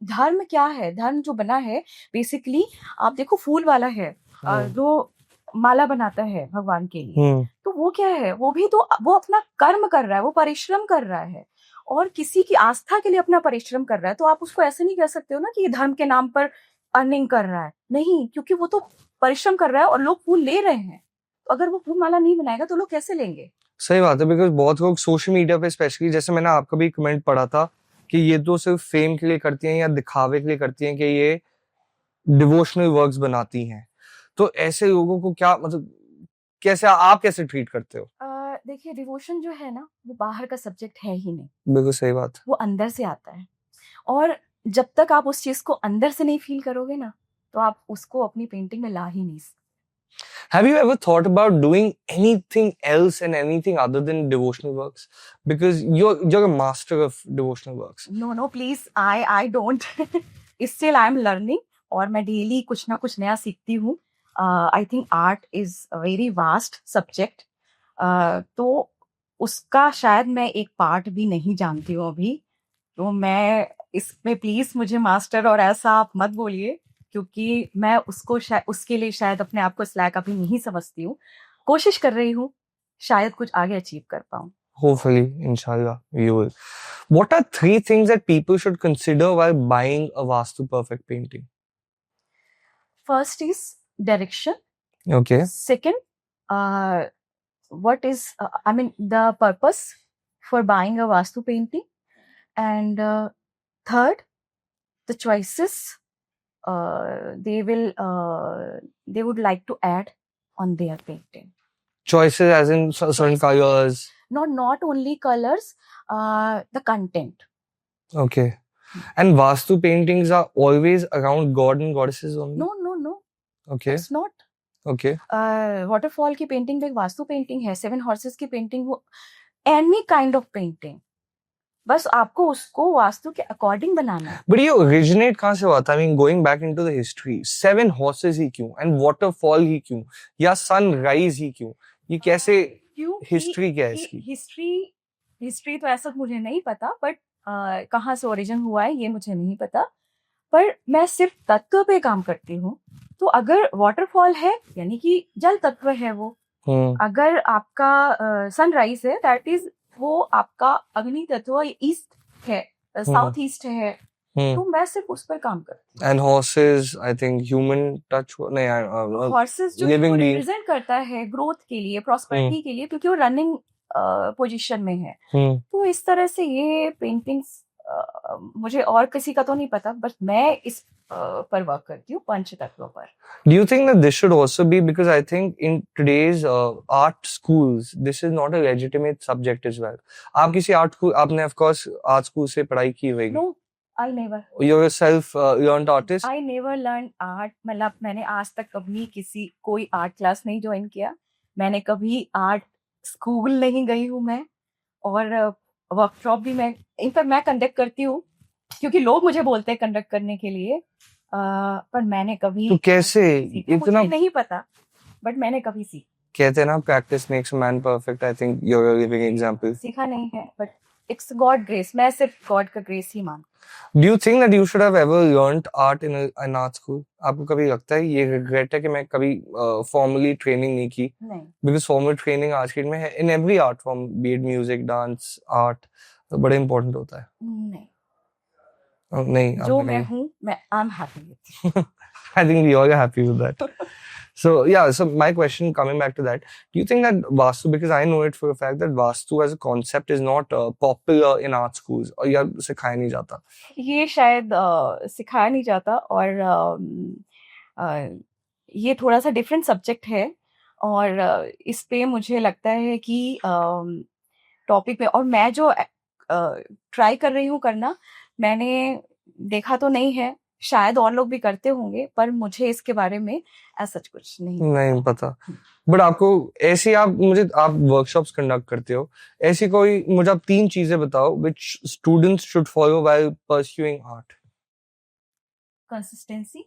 धर्म क्या है, धर्म जो बना है बेसिकली, आप देखो फूल वाला है, जो माला बनाता है भगवान के लिए, तो वो क्या है, वो भी तो वो अपना कर्म कर रहा है, वो परिश्रम कर रहा है, और किसी की आस्था के लिए अपना परिश्रम कर रहा है, तो आप उसको ऐसे नहीं कह सकते हो ना कि ये धर्म के नाम पर अर्निंग कर रहा है, नहीं, क्योंकि वो तो परिश्रम कर रहा है और लोग फूल ले रहे हैं, तो अगर वो फूल माला नहीं बनाएगा तो लोग कैसे लेंगे? सही बात है, बिकॉज बहुत लोग सोशल मीडिया पे स्पेशली, जैसे मैंने आपका भी कमेंट पढ़ा था कि ये तो सिर्फ फेम के लिए करती हैं या दिखावे के लिए करती हैं कि ये डिवोशनल वर्क्स बनाती हैं, तो ऐसे लोगों को क्या, मतलब कैसे आप कैसे ट्रीट करते हो? देखिए, डिवोशन जो है ना, वो बाहर का सब्जेक्ट है ही नहीं, बिल्कुल सही बात। वो अंदर से आता है, और जब तक आप उस चीज को अंदर से नहीं फील करोगे ना, तो आप उसको अपनी पेंटिंग में ला ही नहीं सकते। Have you ever thought about doing anything else and anything other than devotional works? Because you're a master of devotional works. No please, I don't still I am learning, और मैं डेली कुछ ना कुछ नया सीखती हूँ। I think art is a very vast subject, तो उसका शायद मैं एक पार्ट भी नहीं जानती हूँ अभी, तो मैं इसमें प्लीज मुझे मास्टर और ऐसा आप मत बोलिए, क्योंकि मैं उसके लिए शायद अपने आप को इस लायक अभी नहीं समझती हूँ। कोशिश कर रही हूँ, शायद कुछ आगे अचीव कर पाऊँ। Hopefully, inshallah, you will. What are 3 things that people should consider while buying a Vastu Perfect painting? First is direction. Okay. Second, what is I mean the purpose for buying a Vastu painting, and third, the choices they would like to add on their painting. Choices as in certain colors. Not only colors, the content. Okay. And Vastu paintings are always around God and goddesses only? No. Okay. It's not. Okay. Waterfall की painting भी एक vastu painting है, 7 horses की painting, वो any kind of painting, बस आपको उसको वास्तु के अकॉर्डिंग बनाना है। But ये originate कहाँ से हुआ था? I mean, going back into the history, 7 horses ही क्यों? And waterfall ही क्यों? या sunrise ही क्यों? ये कैसे, क्यों? हिस्ट्री क्या है इसकी? हिस्ट्री तो ऐसा मुझे नहीं पता, बट कहाँ से ओरिजिन हुआ है ये मुझे नहीं पता, पर मैं सिर्फ तत्व पे काम करती हूँ। तो अगर वाटरफॉल है यानी कि जल तत्व है वो, अगर आपका सनराइज है, दैट इज वो आपका अग्नि तत्व, ईस्ट है, साउथ ईस्ट है, Hmm. तो मैं सिर्फ उस पर काम करती हूँ। And horses, I think human touch. नहीं, हॉर्सेस जो है वो living being. रिप्रेजेंट करता है ग्रोथ के लिए, प्रॉस्पेरिटी के लिए, क्योंकि वो रनिंग पोजीशन में है। Hmm. तो इस तरह से ये पेंटिंग्स मुझे और किसी का तो नहीं पता, बट मैं इस पर वर्क करती हूँ, पंच तत्व पर। Do you think that this should also be, because I think in today's art schools, this is not a legitimate subject as well. आप किसी art school, आपने of course art school से पढ़ाई की होगी. No, I never You're a self-learned artist. I never learn art. मतलब मैंने आज तक कभी कोई आर्ट क्लास नहीं ज्वाइन किया, मैंने कभी आर्ट स्कूल नहीं गई हूँ मैं, और वर्कशॉप भी मैं इनफैक्ट मैं कंडक्ट करती हूँ, क्योंकि लोग मुझे बोलते हैं कंडक्ट करने के लिए, पर मैंने कभी तो कैसे सीखा, इतना मुझे नहीं पता, बट मैंने कभी कहते हैं ना, practice makes a man perfect. I think you're a living example. सीखा नहीं है, बट इट्स गॉड ग्रेस। मैं सिर्फ गॉड का ग्रेस ही मानती Do you think that you should have ever learned art in an art school? आपको कभी लगता है ये regret है कि मैं कभी formally training नहीं की? हूँ। नहीं, Because formal training आज के दिन में है in every art form, be it music, dance, art, तो बड़े important होता है. नहीं, नहीं, जो आपने मैं कभी- हूँ, मैं I am happy with. I think we all are happy with that. So yeah, so my question coming back to that, do you think that Vastu, because I know it for a fact that Vastu as a concept is not popular in art schools, और यार सिखाया नहीं जाता. ये शायद सिखाया नहीं जाता, और ये थोड़ा सा डिफरेंट सब्जेक्ट है, और इस पे मुझे लगता है कि टॉपिक पे, और मैं जो ट्राई कर रही हूँ करना, मैंने देखा तो नहीं है, शायद और लोग भी करते होंगे, पर मुझे इसके बारे में ऐसा कुछ नहीं पता. बट आपको ऐसी आप वर्कशॉप्स कंडक्ट करते हो, ऐसी कोई मुझे आप 3 चीजें बताओ which students should follow while pursuing art. Consistency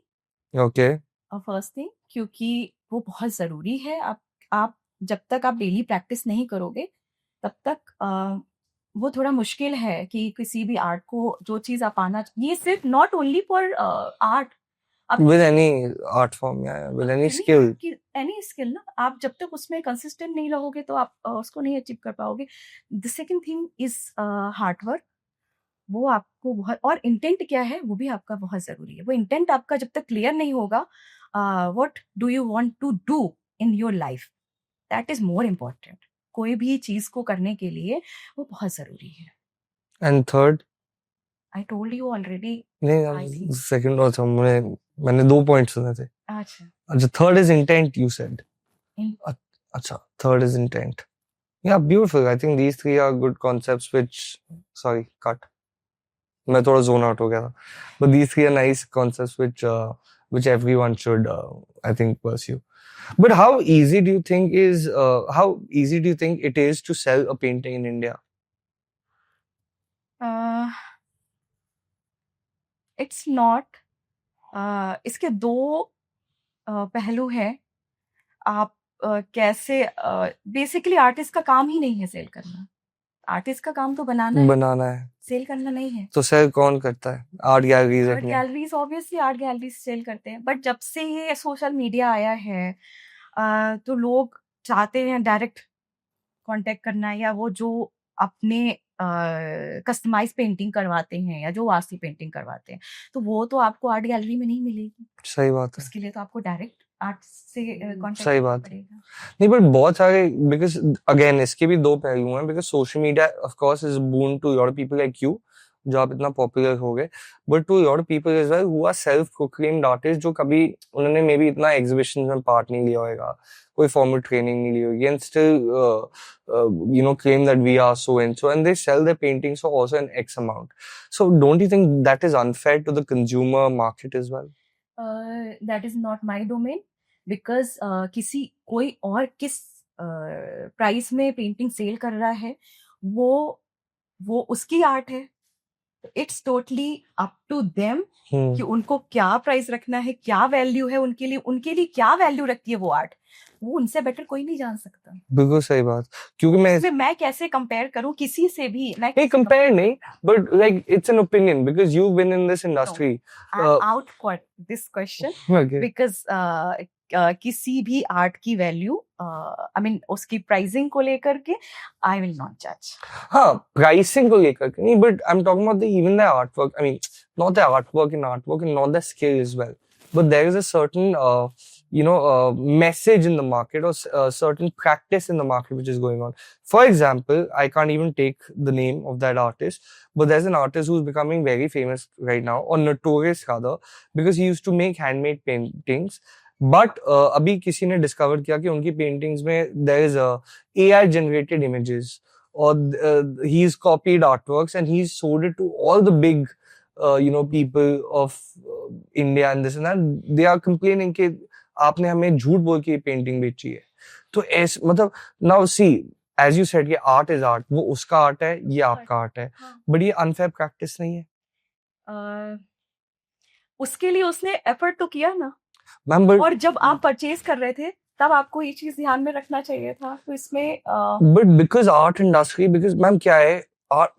Okay. First thing, क्योंकि वो बहुत ज़रूरी है। आप जब तक आप डेली प्रैक्टिस नहीं करोगे, तब तक वो थोड़ा मुश्किल है कि किसी भी आर्ट को जो चीज़ आप आना, ये सिर्फ not only for art, With any art form, yeah, with any skill. Any skill ना, आप जब तक उसमें कंसिस्टेंट नहीं रहोगे तो आप उसको नहीं अचीव कर पाओगे। The second thing is hard work, वो आपको बहुत, और इंटेंट क्या है वो भी आपका बहुत ज़रूरी है। वो इंटेंट आपका जब तक क्लियर नहीं होगा, what do you want to do in your life, that is more important. कोई भी चीज़ को करने के लिए वो बहुत ज़रूरी है। And third? I told you already. नहीं, सेकंड और मैंने 2 पॉइंट सुने थे. अच्छा, third is intent, you said. अच्छा, third is intent. Yeah, beautiful. I think these 3 are good concepts which, sorry, cut. मैं थोड़ा zone out हो गया था. But these 3 are nice concepts which everyone should, I think, pursue. But how easy do you think it is to sell a painting in India? It's not, इसके 2 पहलू हैं। आप कैसे, बेसिकली आर्टिस्ट का काम ही नहीं है सेल करना, आर्टिस्ट का काम तो बनाना है, सेल करना नहीं है। तो सेल कौन करता है? Art galleries obviously art galleries sell करते हैं, बट जब से ये सोशल मीडिया आया है, तो लोग चाहते हैं डायरेक्ट कांटेक्ट करना, या वो जो अपने कस्टमाइज पेंटिंग करवाते हैं या जो वास्तु पेंटिंग करवाते हैं, तो वो तो आपको आर्ट गैलरी में नहीं मिलेगी। सही बात है। उसके लिए तो आपको डायरेक्ट आर्ट से कांटेक्ट सही बात है। नहीं, बट बहुत सारे, बिकॉज अगेन इसके भी 2 पहलू हैं, because social media of course is boon to your people like you, जो आप इतना पॉपुलर हो गए, but to your people as well who are self proclaimed artist, जो कभी उन्होंने मे बी इतना एग्जीबिशन में पार्ट नहीं लिया होगा, कोई फॉर्मल ट्रेनिंग नहीं ली होगी, and still claim that we are so and so, and they sell their paintings for also an X amount. So don't you think that is unfair to the consumer market as well? That is not my domain, because कोई और किस price में painting cell कर रहा है, वो उसकी art है। It's totally up to them कि उनको क्या प्राइस रखना है, क्या वैल्यू है उनके लिए क्या वैल्यू रखती है वो आर्ट, वो उनसे बेटर कोई नहीं जान सकता। बिल्कुल सही बात, क्योंकि मैं कैसे कंपेयर करूं किसी से भी, नहीं कंपेयर नहीं, but like it's an opinion, because you been in this industry. I out this question, because किसी भी आर्ट की वैल्यू आई मीन उसकी प्राइसिंग को लेकर के आई विल नॉट जज। हाँ, प्राइसिंग को लेकर के नहीं, but I am talking about even the artwork, I mean not the artwork and not the skill as well, but there is a certain message in the market, or certain practice in the market which is going on. For example, I can't even take the name of that artist, but there's an artist who's becoming very famous right now, or notorious rather, because he used to make handmade paintings. But अभी किसी ने discover किया कि उनकी paintings में there is a AI generated images, or he's copied artworks and he's sold it to all the big people of India and this and that. They are complaining कि आपने हमें झूठ बोल के पेंटिंग बेची है. तो ऐसे मतलब now see, as you said, ये art is art, वो उसका art है, ये आपका art है, but ये unfair practice नहीं है. उसके लिए उसने एफर्ट तो किया ना मैम, but और जब आप परचेज कर रहे थे तब आपको ये चीज ध्यान में रखना चाहिए था. तो इसमें but because art industry, because ma'am क्या है,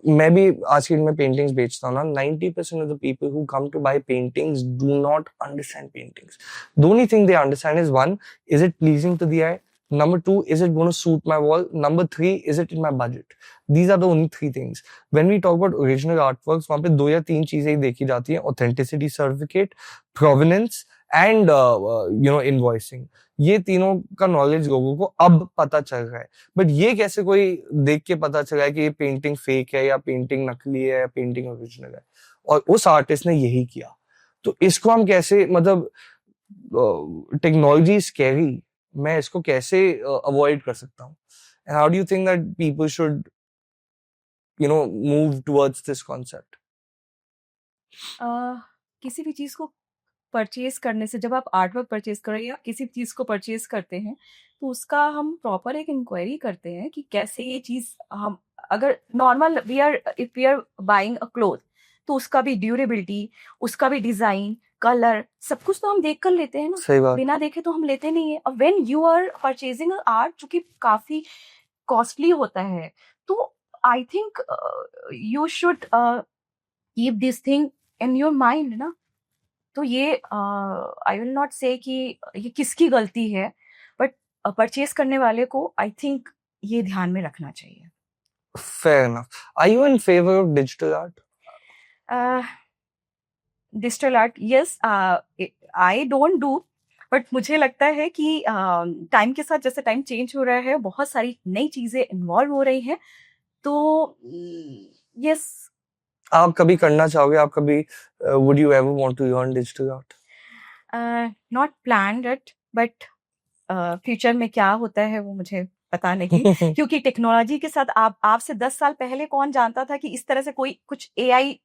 मैं भी आज के दिन में पेंटिंग्स बेचता हूँ ना, 90% of the people who come to buy paintings do not understand paintings. The only thing they understand is, one, is it pleasing to the eye? Number two, is it going to suit my wall? Number three, is it in my budget? These are the only three things. When we talk about original artworks, वहाँ पे 2 या 3 चीजें ही देखी जाती हैं: authenticity certificate, provenance, and invoicing. ये तीनों का नॉलेज लोगों को अब पता चल रहा है. बट ये कैसे कोई देख के पता चला है कि ये पेंटिंग फेक है या पेंटिंग नकली है या पेंटिंग ओरिजिनल है, और उस आर्टिस्ट ने यही किया. तो इसको हम कैसे, मतलब टेक्नोलॉजी स्कैरी, मैं इसको कैसे अवॉइड कर सकता हूँ? And how do you think that people should move towards this concept? किसी भी चीज को परचेज करने से, जब आप आर्टवर्क परचेज कर रहे हैं या किसी चीज को परचेज करते हैं, तो उसका हम प्रॉपर एक इंक्वायरी करते हैं कि कैसे ये चीज हम, अगर normal if we are buying a cloth, तो उसका भी ड्यूरेबिलिटी, उसका भी डिजाइन, कलर, सब कुछ तो हम देख कर लेते हैं ना. सही बात. बिना देखे तो हम लेते नहीं है. और when you are purchasing art जो कि काफी कॉस्टली होता है, तो I think you should keep this thing in your mind ना. तो ये आई विल नॉट से कि ये किसकी गलती है, बट परचेज करने वाले को आई थिंक ये ध्यान में रखना चाहिए. Fair enough. Are you in favor of digital art? Digital art, yes, I don't do, but मुझे लगता है कि टाइम के साथ, जैसे टाइम चेंज हो रहा है, बहुत सारी नई चीजें इन्वॉल्व हो रही हैं. तो यस. आप कभी करना चाहोगे? आप कभी would you ever want to learn digital art? Not planned it, but future में क्या होता है वो मुझे पता नहीं. क्योंकि टेक्नोलॉजी के साथ आपसे 10 साल पहले कौन जानता था कि इस तरह से कोई कुछ AI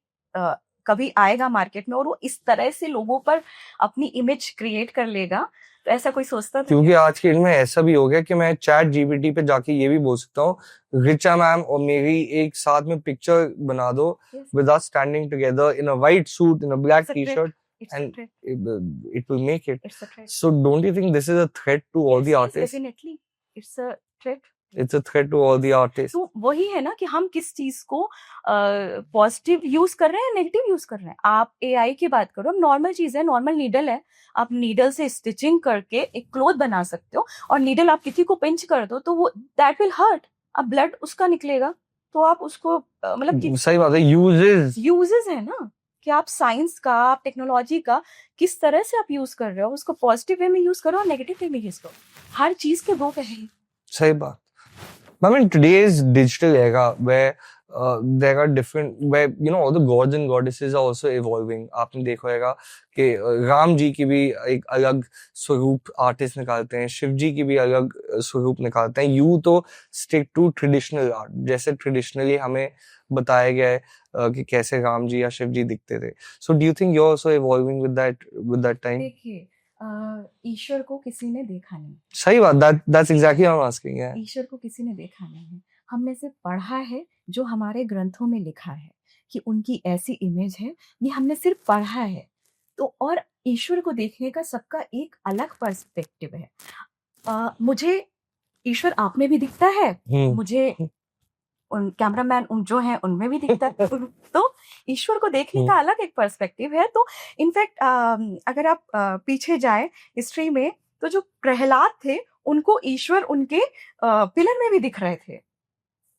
कभी आएगा मार्केट में और वो इस तरह से लोगों पर अपनी इमेज क्रिएट कर लेगा. तो ऐसा कोई सोचता था? क्योंकि आज के दिन में ऐसा भी हो गया कि मैं चैट GPT पे जाके ये भी बोल सकता हूँ, रिचा मैम और मेरी एक साथ में पिक्चर बना दो, with us standing together in a white suit, in a black t-shirt, and it will make it. So don't you think this is a threat to all the artists? Definitely, it's a threat. It's a threat to all the artists. तो वही है ना कि हम किस चीज को positive use कर रहे हैं, नेगेटिव यूज कर रहे हैं. आप AI की बात करो, नॉर्मल चीज है, नॉर्मल नीडल है, आप नीडल से स्टिचिंग करके एक क्लोथ बना सकते हो, और नीडल आप किसी को पिंच कर दो तो वो दैट विल हर्ट, अब ब्लड उसका निकलेगा, तो आप उसको मतलब सही बात है, यूजेस है ना, कि आप साइंस का, आप टेक्नोलॉजी का किस तरह से आप यूज कर रहे हो, उसको पॉजिटिव वे में यूज करो और नेगेटिव वे में यूज करो. हर चीज के दो पहलू. सही बात. I mean, today's digital era where there are different, where all the gods and goddesses are also evolving. आपने देखा होगा कि राम जी की भी एक अलग स्वरूप आर्टिस्ट निकालते हैं, शिव जी की भी अलग स्वरूप निकालते हैं. यू तो स्टिक टू ट्रेडिशनल आर्ट, जैसे ट्रेडिशनली हमें बताया गया है कि कैसे राम जी या शिव जी दिखते थे. So do you think you're also evolving with that time? देखिए, ईश्वर को किसी ने देखा नहीं. सही बात. That's exactly what I'm asking. Yeah. ईश्वर को किसी ने देखा नहीं है, हमने सिर्फ पढ़ा है जो हमारे ग्रंथों में लिखा है कि उनकी ऐसी इमेज है, ये हमने सिर्फ पढ़ा है. तो और ईश्वर को देखने का सबका एक अलग पर्सपेक्टिव है. मुझे ईश्वर आप में भी दिखता है, मुझे उन कैमरामैन जो हैं उनमें भी दिखता है. तो ईश्वर को देखने का अलग एक पर्सपेक्टिव है. तो इनफैक्ट अगर आप पीछे जाए हिस्ट्री में, तो जो प्रहलाद थे उनको ईश्वर उनके पिलर में भी दिख रहे थे।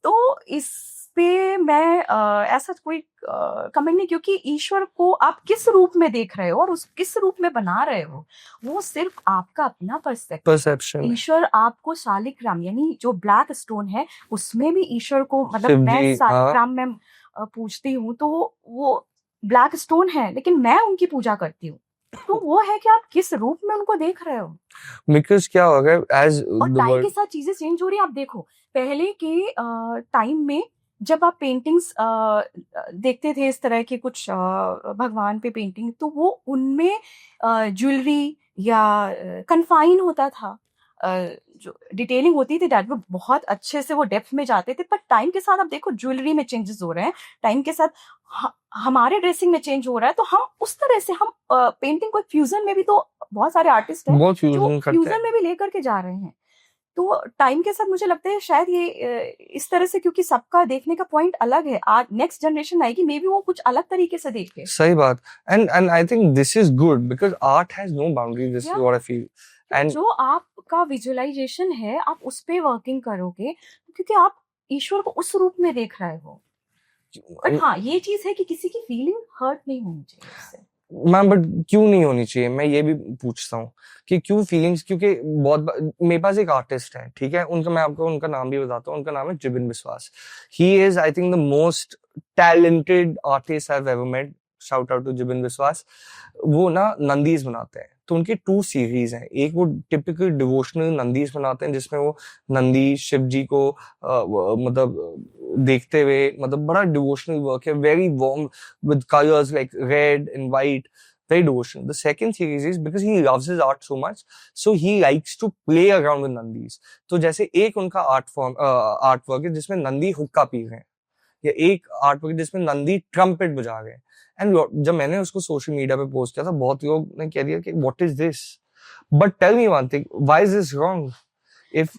तो इस पे मैं ऐसा कोई कमेंट नहीं, क्योंकि ईश्वर को आप किस रूप में देख रहे हो और उस किस रूप में बना रहे हो वो सिर्फ आपका अपना पर्सपेक्टिव है। परसेप्शन ईश्वर आपको शालिग्राम यानी जो ब्लैक स्टोन है उसमें भी ईश्वर को, मतलब शिव मैं जी, हाँ शालिग्राम में पूजती हूँ तो वो ब्लैक स्टोन है, लेकिन मैं उनकी पूजा करती हूँ। तो वो है कि आप किस रूप में उनको देख रहे हो। बिकॉज क्या होगा एज और द टाइम के वर्ड साथ चीजें चेंज हो रही है। आप देखो पहले के टाइम में जब आप पेंटिंग्स देखते थे इस तरह के कुछ भगवान पे पेंटिंग, तो वो उनमें ज्वेलरी या कन्फाइन होता था, जो डिटेलिंग होती थी दैट वो बहुत अच्छे से वो डेप्थ में जाते थे। पर टाइम के साथ आप देखो ज्वेलरी में चेंजेस हो रहे हैं, टाइम के साथ हमारे ड्रेसिंग में चेंज हो रहा है, तो हम उस तरह से हम पेंटिंग को फ्यूजन में भी, तो बहुत सारे आर्टिस्ट हैं बहुत जो फ्यूजन करते फ्यूजन हैं। में भी लेकर के जा रहे हैं। तो टाइम के साथ मुझे लगता है शायद ये इस तरह से, क्योंकि सबका देखने का पॉइंट अलग है, आज नेक्स्ट जनरेशन आएगी मे बी वो कुछ अलग तरीके से देखे। सही बात। And I think this is good because art has no boundary, this is Yeah. What I feel. And जो आपका विजुअलाइजेशन है आप उस पे वर्किंग करोगे, क्योंकि आप ईश्वर को उस रूप में देख रहे हो। बट हाँ ये चीज है कि किसी की फीलिंग हर्ट नहीं होनी चाहिए उससे। मैम बट क्यों नहीं होनी चाहिए, मैं ये भी पूछता हूँ कि क्यों फीलिंग्स, क्योंकि मेरे पास एक आर्टिस्ट है, ठीक है, उनका मैं आपको उनका नाम भी बताता हूँ, उनका नाम है Jibin Vishwas. He is I think the most talented artist I have ever met. Shout out to Jibin Vishwas. वो ना नंदीज बनाते हैं, तो उनकी 2 सीरीज हैं। एक वो टिपिकल डिवोशनल नंदीज बनाते हैं जिसमें वो नंदी शिव जी को मतलब देखते हुए, मतलब बड़ा डिवोशनल वर्क है, very warm with colors like red and white, very devotional. The second series is because he loves his art so much, so he likes to play around with nandis. तो जैसे एक उनका art work है जिसमें नंदी हुक्का P रहे हैं, या एक आर्ट वर्क जिसमें नंदी ट्रम्पेट बजा रहे हैं। एंड जब मैंने उसको सोशल मीडिया पे पोस्ट किया था, बहुत लोग ने कह दिया कि what is this, but tell me one thing, why is this wrong? If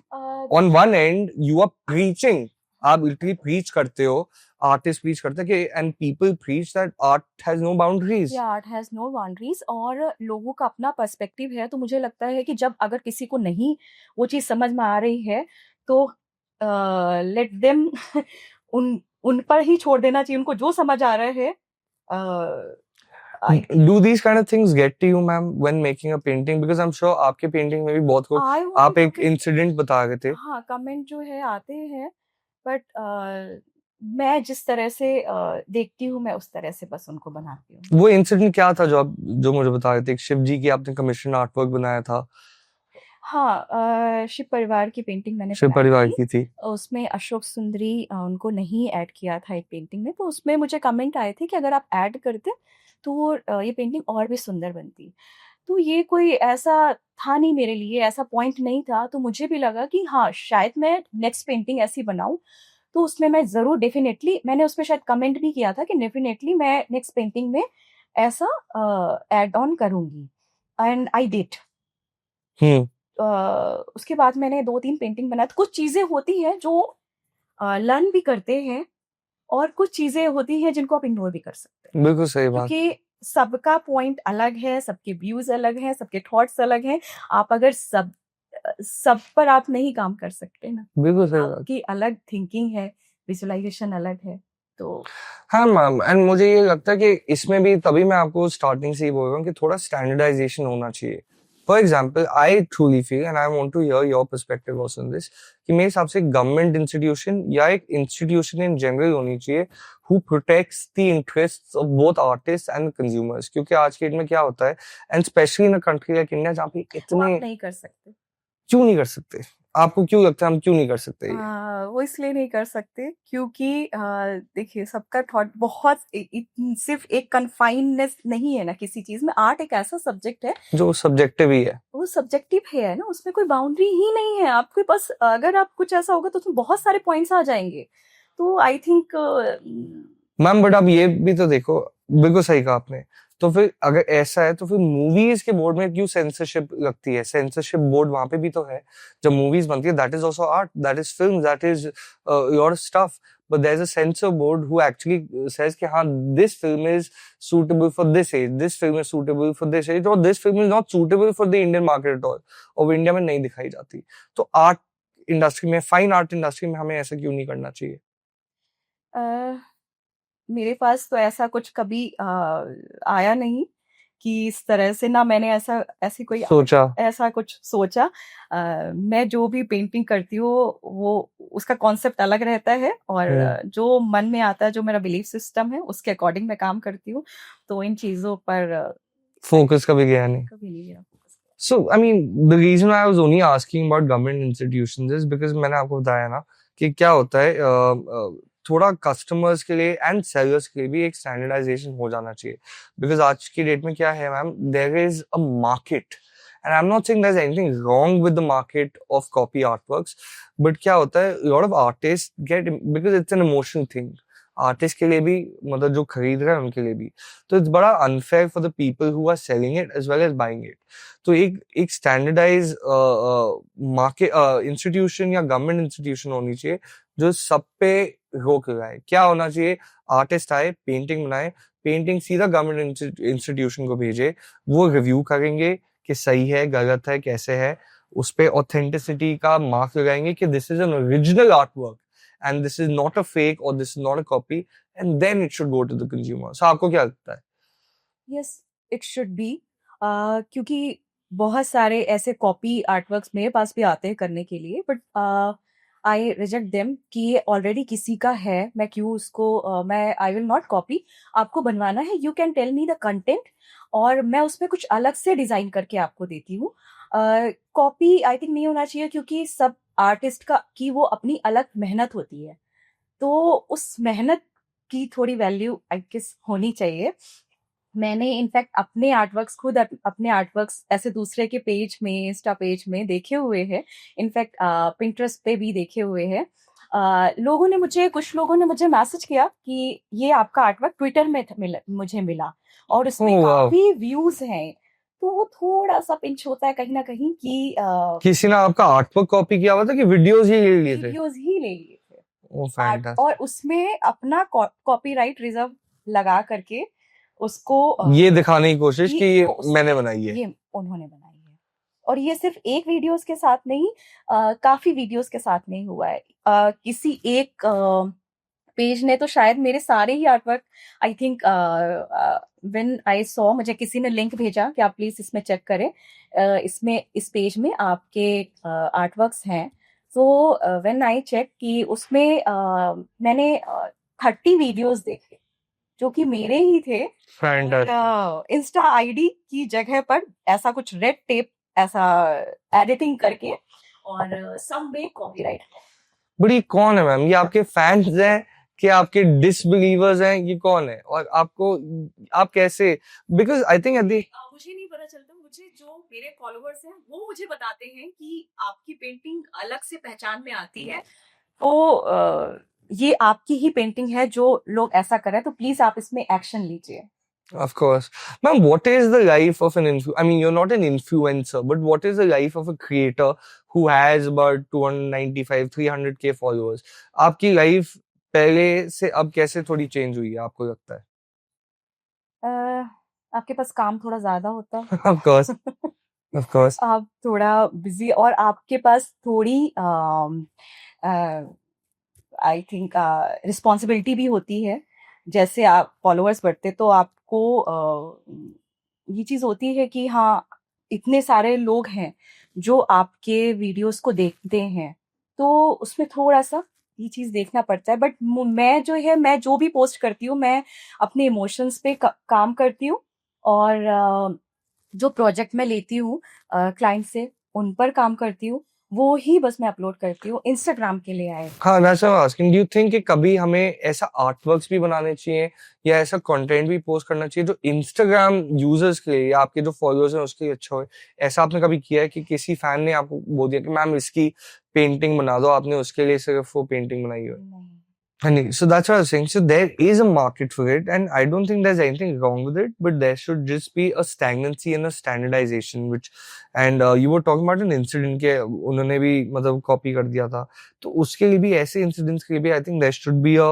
on one end you are preaching, आप लिटरली प्रीच करते हो, आर्टिस्ट प्रीच करते हैं कि and people preach that art has no boundaries. या art has no boundaries, और लोगों का अपना पर्सपेक्टिव है। तो मुझे लगता है कि जब अगर किसी को नहीं वो चीज समझ में आ रही है तो लेट देम उन पर ही छोड़ देना चाहिए, उनको जो समझ आ रहा है। Do these kind of things get to you, ma'am, when making a painting? Because I'm sure आपके पेंटिंग में भी बहुत कुछ, आप एक इंसिडेंट बता रहे थे। हाँ कमेंट जो है आते हैं, बट मैं जिस तरह से देखती हूँ मैं उस तरह से बस उनको बनाती हूँ। वो इंसिडेंट क्या था जो मुझे बता रहे थे? एक शिव जी की आपने कमीशन आर्टवर्क बनाया था। हाँ शिव परिवार की पेंटिंग मैंने शिव बनाई परिवार थी। की थी। उसमें अशोक सुंदरी उनको नहीं ऐड किया था एक पेंटिंग में, तो उसमें मुझे कमेंट आए थे कि अगर आप ऐड करते तो वो ये पेंटिंग और भी सुंदर बनती। तो ये कोई ऐसा था नहीं मेरे लिए, ऐसा पॉइंट नहीं था। तो मुझे भी लगा कि हाँ शायद मैं नेक्स्ट पेंटिंग ऐसी बनाऊं, तो उसमें मैं ज़रूर डेफिनेटली, मैंने उसमें शायद कमेंट भी किया था कि डेफिनेटली मैं नेक्स्ट पेंटिंग में ऐसा ऐड ऑन करूँगी, एंड आई डिड। उसके बाद मैंने 2-3 पेंटिंग बनाई। तो कुछ चीज़ें होती हैं जो लर्न भी करते हैं, और कुछ चीज़ें होती हैं जिनको आप इग्नोर भी कर सकते हैं। बिल्कुल सही बात। क्योंकि सबका पॉइंट अलग है, सबके व्यूज़ अलग हैं, सबके थॉट्स अलग हैं। आप अगर सब पर आप नहीं काम कर सकते ना। बिल्कुल सही बात। आपकी अलग थिंकिंग है, विजुअलाइजेशन अलग है। तो हाँ मैम, एंड मुझे ये लगता है कि इसमें भी तभी मैं आपको स्टार्टिंग से ही बोल रहा हूँ कि थोड़ा स्टैंडर्डाइजेशन होना चाहिए। For example I truly feel and I want to hear your perspective also on this, कि मेरे हिसाब से गवर्नमेंट इंस्टीट्यूशन या एक इंस्टीट्यूशन इन जनरल होनी चाहिए who protects the interests of both artists and consumers। क्योंकि आज के डेट में क्या होता है, and specially in a country like India जहाँ पे वो इतने, आप नहीं कर सकते। क्यों नहीं कर सकते? आपको क्यों लगता है हम क्यों नहीं कर सकते? वो इसलिए नहीं कर सकते क्योंकि देखिए सबका थॉट बहुत सिर्फ एक कन्फाइननेस नहीं है ना किसी चीज में। आर्ट एक ऐसा सब्जेक्ट है जो सब्जेक्टिव ही है, वो सब्जेक्टिव है ना, उसमें कोई बाउंड्री ही नहीं है। आपके पास अगर आप कुछ ऐसा होगा तो उसमें बहुत सारे पॉइंट्स आ जाएंगे। तो आई थिंक मैम बट अब ये भी तो देखो, बिल्कुल सही कहा आपने, तो फिर अगर ऐसा है तो फिर मूवीज के बोर्ड में क्यों सेंसरशिप लगती है? सेंसरशिप बोर्ड वहां पे भी तो है जब मूवीज बनती है. That is also art, that is film, that is your stuff. But there's a censor board who actually says कि हाँ, this film is suitable for this age, this film is suitable for this age, और this film is not suitable for the Indian market at all. और वो India में नहीं दिखाई जाती. तो आर्ट इंडस्ट्री में, फाइन आर्ट इंडस्ट्री में हमें ऐसा क्यों नहीं करना चाहिए? अ, मेरे पास तो ऐसा कुछ कभी आया नहीं कि इस तरह से, ना मैंने ऐसी कोई सोचा. ऐसा कुछ सोचा। मैं जो भी पेंटिंग करती हूँ वो उसका कॉन्सेप्ट अलग रहता है, और जो मन में आता है, जो मेरा बिलीफ सिस्टम है, उसके अकॉर्डिंग मैं काम करती हूँ। तो इन चीजों पर फोकस कभी गया नहीं. कभी नहीं गया focus. So, I mean, the reason I was only asking about government institutions is because मैंने आपको बताया ना कि क्या होता है, थोड़ा कस्टमर्स के लिए एंड सेलर्स के लिए भी एक स्टैंडर्डाइजेशन हो जाना चाहिए. बिकॉज आज की डेट में क्या है ma'am, there is a market, and I am not saying there is anything wrong with the market of copy artworks, but क्या होता है, lot of artist get, because it's an emotional thing, artist के लिए भी, मतलब जो खरीद रहे हैं उनके लिए भी, तो इट्स बड़ा unfair for the people who are selling it as well as buying it. तो एक स्टैंडर्डाइज मार्केट इंस्टीट्यूशन या गवर्नमेंट इंस्टीट्यूशन होनी चाहिए जो सब पे रोक लगाए. क्या होना चाहिए, आर्टिस्ट आए, पेंटिंग बनाए, पेंटिंग सीधा गवर्नमेंट इंस्टीट्यूशन को भेजे, वो रिव्यू करेंगे कि सही है, गलत है, कैसे है, उस पे ऑथेंटिसिटी का मार्क लगाएंगे कि this is an original art work and this is not a fake or this is not a copy, and then it should go to the consumer. So आपको क्या लगता है? Yes, it should be. क्योंकि बहुत सारे ऐसे copy artworks मेरे पास भी आते हैं करने के लिए, बट आई रिजेक्ट देम कि ये ऑलरेडी किसी का है, मैं क्यों उसको मैं आई विल नॉट कॉपी. आपको बनवाना है, you can tell me the content, और मैं उसमें कुछ अलग से डिजाइन करके आपको देती हूँ. कॉपी आई थिंक नहीं होना चाहिए, क्योंकि सब आर्टिस्ट की वो अपनी अलग मेहनत होती है, तो उस मेहनत की थोड़ी वैल्यू आई गेस होनी चाहिए. मैंने इनफैक्ट अपने आर्टवर्क्स खुद अपने आर्टवर्क्स ऐसे दूसरे के पेज में, इंस्टा पेज में देखे हुए हैं, इनफैक्ट पिंटरेस्ट पे भी देखे हुए हैं. कुछ लोगों ने मुझे मैसेज किया कि ये आपका आर्टवर्क ट्विटर में मुझे मिला, और उसमें Oh, wow. काफी व्यूज हैं. तो वो थोड़ा सा पिंच होता है कहीं ना कहीं कि किसी ने आपका आर्टवर्क कॉपी किया हुआ था कि वीडियोस ही ले लिए थे? वीडियोस ही ले लिए थे. Oh, fantastic. और उसमें अपना कॉपीराइट रिजर्व लगा करके उसको ये दिखाने की कोशिश कि ये उसमें मैंने बनाई है. ये उन्होंने बनाई है. और ये सिर्फ एक वीडियोस के साथ नहीं, काफी वीडियोस के साथ नहीं हुआ है. किसी एक पेज ने तो शायद मेरे सारे ही artwork, I think when I saw, मुझे किसी ने लिंक भेजा कि आप प्लीज इसमें चेक करें, इसमें इस पेज में आपके आर्टवर्क्स हैं. तो व्हेन आई चेक कि उसमें मैंने 30 वीडियोस देखे जो कि मेरे ही थे. इंस्टा आईडी की जगह पर ऐसा कुछ रेड टेप ऐसा एडिटिंग करके, और सब में कॉपीराइट. बट ये कौन है मैम? ये आपके फैंस हैं कि आपके डिसबिलीवर्स हैं? ये कौन है? और आपको, आप कैसे, बिकॉज आई थिंक मुझे नहीं पता चलता. मुझे जो मेरे फॉलोअर्स हैं वो मुझे बताते हैं कि आपकी पेंटिंग अलग से पहचान में आती है, तो ये आपकी ही पेंटिंग है, जो लोग ऐसा कर रहे हैं, तो प्लीज आप इसमें एक्शन लीजिए. Of course. Ma'am, what is the life of an I mean, you're not an influencer, but what is the life of a creator who has about 295, 300K followers? आपकी लाइफ पहले से अब कैसे थोड़ी change हुई है, आपको लगता है? आपके पास काम थोड़ा ज्यादा होता है. Of course. Of course. आप थोड़ा बिजी, और आपके पास थोड़ी आई थिंक रिस्पॉन्सिबिलिटी भी होती है. जैसे आप फॉलोअर्स बढ़ते तो आपको ये चीज होती है कि हाँ, इतने सारे लोग हैं जो आपके वीडियोस को देखते हैं, तो उसमें थोड़ा सा ये चीज देखना पड़ता है. बट मैं जो भी पोस्ट करती हूँ, मैं अपने इमोशंस पे काम करती हूँ, और जो प्रोजेक्ट मैं लेती हूँ क्लाइंट से, उन पर काम करती हूँ, वो ही बस मैं अपलोड करती हूँ. इंस्टाग्राम के लिए आए. हाँ, that's what I'm asking. Do you think कि कभी हमें ऐसा आर्टवर्क्स भी बनाने चाहिए या ऐसा कंटेंट भी पोस्ट करना चाहिए जो इंस्टाग्राम यूजर्स के लिए या आपके जो फॉलोअर्स हैं उसके लिए अच्छा हो? ऐसा आपने कभी किया है कि किसी फैन ने आपको बोल दिया कि मैम इसकी पेंटिंग बना दो, आपने उसके लिए सिर्फ वो पेंटिंग बनाई हो? नहीं, Honey, so that's what I was saying. So there is a market for it, and I don't think there's anything wrong with it, but there should just be a stagnancy and a standardization. And you were talking about an incident के उन्होंने भी मतलब copy कर दिया था, तो उसके लिए भी ऐसे incidents के लिए भी I think there should be a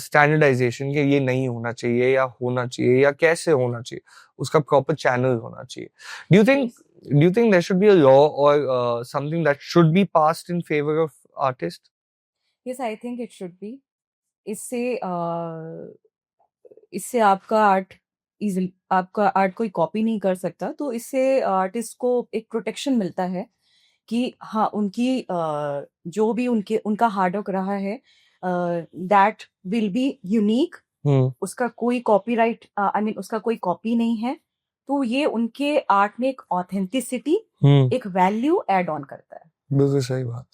standardization कि ये नहीं होना चाहिए या होना चाहिए या कैसे होना चाहिए, उसका proper channel होना चाहिए. Do you think do you think there should be a law or something that should be passed in favor of artists? Yes, I think it should be. इससे इससे आपका आर्ट कोई कॉपी नहीं कर सकता, तो इससे आर्टिस्ट को एक प्रोटेक्शन मिलता है कि हाँ, जो भी उनका हार्ड वर्क रहा है, दैट विल बी यूनिक। उसका कोई कॉपीराइट, आई मीन उसका कोई कॉपी नहीं है, तो ये उनके आर्ट में एक ऑथेंटिसिटी, एक वैल्यू ऐड ऑन करता है। बिल्कुल सही बात.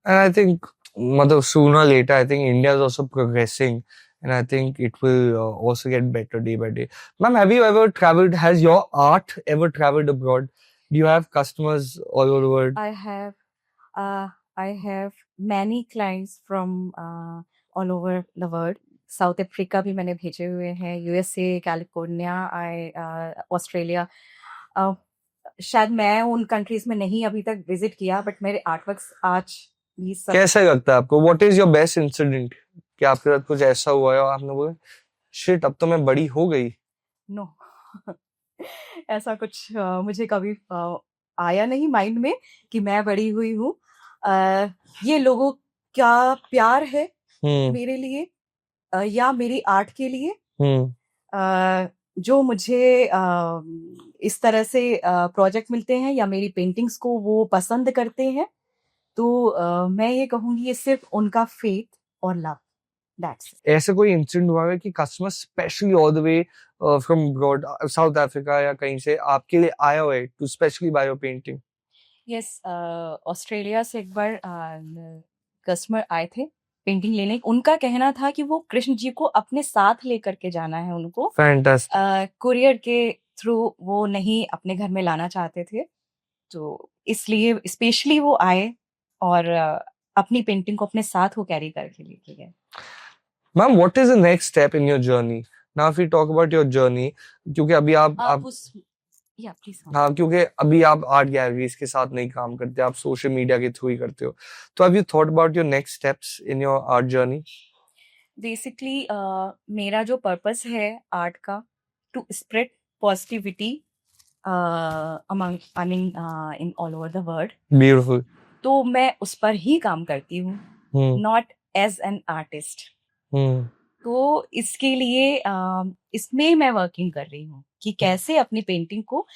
And I think, मतलब sooner or later, I think India is also progressing, and I think it will also get better day by day. Ma'am, have you ever traveled? Has your art ever traveled abroad? Do you have customers all over the world? I have many clients from all over the world. South Africa भी मैंने भेजे हुए हैं, USA, California, Australia. शायद मैं उन countries में नहीं अभी तक विजिट किया, बट मेरे आर्टवर्क्स आज भी सब. कैसा लगता है आपको? What is your best incident? क्या आपके साथ कुछ ऐसा हुआ है और आपने बोला शिट अब तो मैं बड़ी हो गई? नो ऐसा कुछ मुझे कभी आया नहीं माइंड में कि मैं बड़ी हुई हूँ. ये लोगों का प्यार है मेरे लिए, या मेरी आर्ट के लिए, जो मुझे इस तरह से प्रोजेक्ट मिलते हैं या मेरी पेंटिंग्स को वो पसंद करते हैं, तो मैं ये कहूंगी ये सिर्फ उनका फेथ और लव. ऐसा कोई इंसिडेंट हुआ है कि customer specially all the way from abroad, South Africa या कहीं से आपके लिए आया हुआ है to specially buy your painting? Yes, Australia से एक बार कस्टमर आए थे पेंटिंग लेने. उनका कहना था कि वो कृष्ण जी को अपने साथ लेकर के जाना है उनको. फैंटास्टिक. कुरियर के थ्रू वो नहीं अपने घर में लाना चाहते थे, तो इसलिए स्पेशली वो आए और अपनी पेंटिंग को अपने साथ वो कैरी करके लेके गए. Ma'am, what is the next step in your journey? Now if we talk about your journey, क्योंकि अभी आप या प्लीज. हाँ, क्योंकि अभी आप आर्ट गैलरीज के साथ नहीं काम करते, आप सोशल मीडिया के थ्रू ही करते हो, तो have you thought about your next steps in your art journey? Basically मेरा जो पर्पस है आर्ट का, to spread positivity among, I mean, in all over the world. Beautiful. तो मैं उस पर ही काम करती हूँ, not as an artist. तो इसके लिए इसमें मैं वर्किंग कर रही हूँ कि कैसे अपनी पेंटिंग को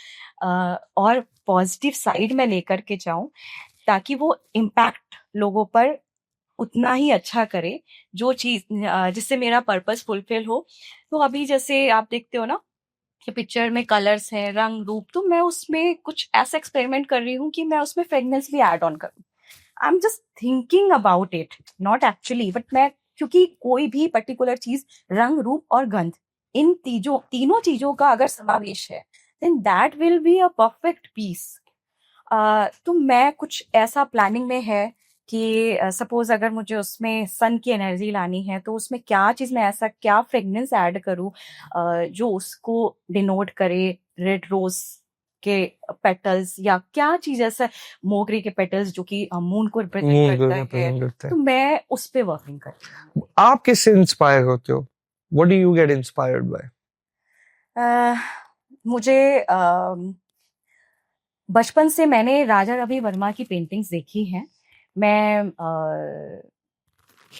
और पॉजिटिव साइड में लेकर के जाऊं, ताकि वो इम्पैक्ट लोगों पर उतना ही अच्छा करे, जो चीज जिससे मेरा पर्पस फुलफिल हो. तो अभी जैसे आप देखते हो ना कि पिक्चर में कलर्स हैं, रंग रूप, तो मैं उसमें कुछ ऐसा एक्सपेरिमेंट कर रही हूँ कि मैं उसमें फ्रेगनेंस भी ऐड ऑन करूँ. I am just thinking about it, not actually, but मैं, क्योंकि कोई भी पर्टिकुलर चीज, रंग रूप और गंध, इन तीनों चीजों का अगर समावेश है, then that will be a perfect piece. तो मैं कुछ ऐसा प्लानिंग में है कि सपोज अगर मुझे उसमें सन की एनर्जी लानी है, तो उसमें क्या चीज मैं ऐसा क्या फ्रेगनेंस ऐड करूं जो उसको डिनोट करे. रेड रोज के पेटल्स, या क्या चीज ऐसा, मोगरे के पेटल्स जो कि मून को रिप्रेजेंट करता है, तो मैं उस पे वर्किंग करती हूँ. आप किससे इंस्पायर होते हो? What do you get inspired by? मुझे बचपन से मैंने राजा रवि वर्मा की पेंटिंग्स देखी हैं. मैं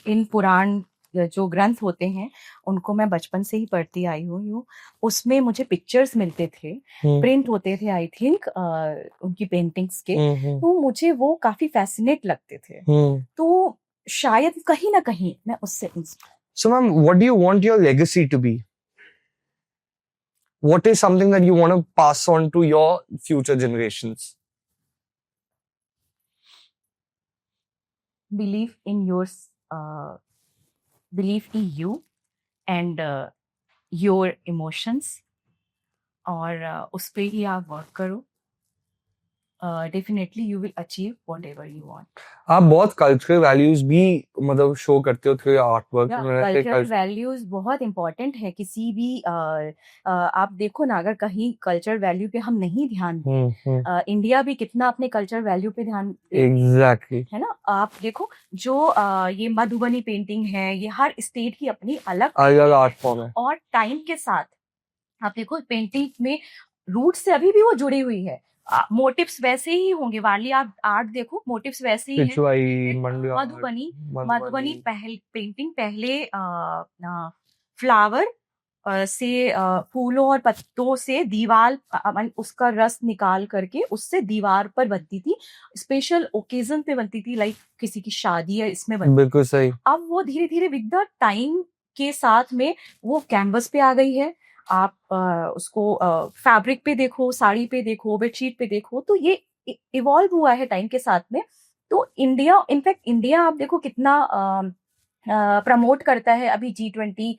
इन पुराण जो ग्रंथ होते हैं उनको मैं बचपन से ही पढ़ती आई हूँ. उसमें मुझे पिक्चर्स मिलते थे, प्रिंट होते थे, आई थिंक उनकी पेंटिंग्स के, तो मुझे वो काफी फैसिनेट लगते थे. तो शायद कहीं ना कहीं मैं उससे. So ma'am, what do you want your legacy to be? What is something that you want to pass on to your future generations? Believe in yours, believe in you and your emotions, और उस पे ही आप work करो. definitely you will achieve whatever you want. आप बहुत cultural values भी मतलब show करते हो through your art work. Cultural values बहुत इंपॉर्टेंट है किसी भी आप देखो ना, अगर कहीं कल्चरल वैल्यू पे हम नहीं ध्यान दें, इंडिया भी कितना अपने कल्चरल वैल्यू पे ध्यान एग्जैक्टली है ना। आप देखो जो ये मधुबनी पेंटिंग है, ये हर स्टेट की अपनी अलग अलग आर्ट फॉर्म है, और टाइम के साथ आप देखो पेंटिंग में रूट से अभी भी वो जुड़ी हुई है। मोटिव्स वैसे ही होंगे, वारली आप आर्ट देखो, मोटिव्स वैसे ही हैं। मधुबनी पेंटिंग पहले फ्लावर से फूलों और पत्तों से दीवार उसका रस निकाल करके उससे दीवार पर बनती थी, स्पेशल ओकेजन पे बनती थी, लाइक किसी की शादी है इसमें बनती। बिल्कुल सही। अब वो धीरे धीरे विद द टाइम के साथ में वो कैनवस पे आ गई है। आप उसको फैब्रिक पे देखो, साड़ी पे देखो, बेडशीट पे देखो, तो ये इवॉल्व हुआ है टाइम के साथ में। तो इंडिया, इनफैक्ट इंडिया आप देखो कितना प्रमोट करता है। अभी G20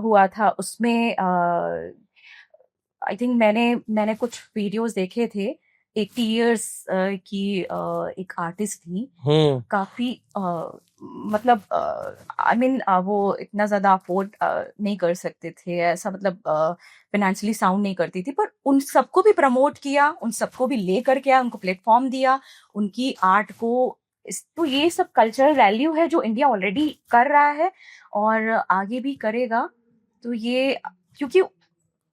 हुआ था, उसमें आई थिंक मैंने कुछ वीडियोस देखे थे। 80 years की एक आर्टिस्ट थी, काफी मतलब आई मीन वो इतना ज्यादा अफोर्ड नहीं कर सकते थे, ऐसा मतलब फाइनेंशियली साउंड नहीं करती थी, पर उन सबको भी प्रमोट किया, उन सबको भी ले करके आया, उनको प्लेटफॉर्म दिया, उनकी आर्ट को। तो ये सब कल्चरल वैल्यू है जो इंडिया ऑलरेडी कर रहा है और आगे भी करेगा। तो ये क्योंकि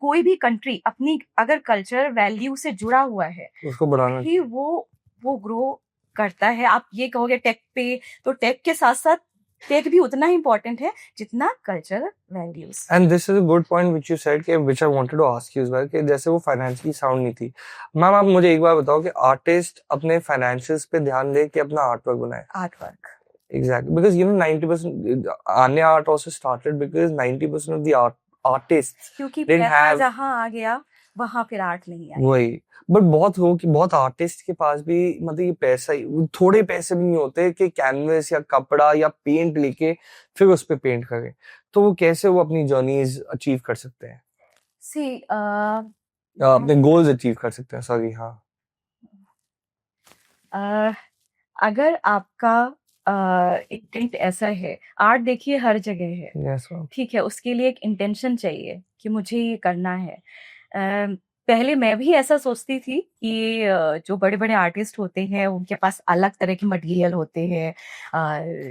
कोई भी कंट्री अपनी अगर कल्चरल वैल्यू से जुड़ा हुआ है उसको बढ़ाना ही वो ग्रो करता है। आप ये कहोगे टेक पे, तो टेक के साथ साथ टेक भी उतना ही इम्पोर्टेंट है जितना cultural values. And this is a good point which you said कि which I wanted to ask you as well कि जैसे वो फाइनेंशियली साउंड नहीं थी। मैम आप मुझे एक बार बताओ कि आर्टिस्ट अपने फाइनेंशियल्स पे ध्यान दे के अपना आर्ट वर्क बनाए। Art work exactly, because you know 90% आने art also started because 90% of the artist क्योंकि पैसा जहां आ गया वहां फिर आर्ट नहीं आया। वही, बट बहुत आर्टिस्ट के पास भी मतलब ये पैसा ही, थोड़े पैसे भी नहीं होते कि कैनवस या कपड़ा या पेंट लेके फिर उस पे पेंट करें। तो वो कैसे वो अपनी जर्नीज अचीव कर सकते हैं, अपने गोल्स अचीव कर सकते हैं। सॉरी, हाँ। अगर आपका इंटेंट ऐसा है, आर्ट देखिए हर जगह है, yes, ठीक है, उसके लिए एक इंटेंशन चाहिए कि मुझे ये करना है। पहले मैं भी ऐसा सोचती थी कि जो बड़े बड़े आर्टिस्ट होते हैं उनके पास अलग तरह के मटेरियल होते हैं,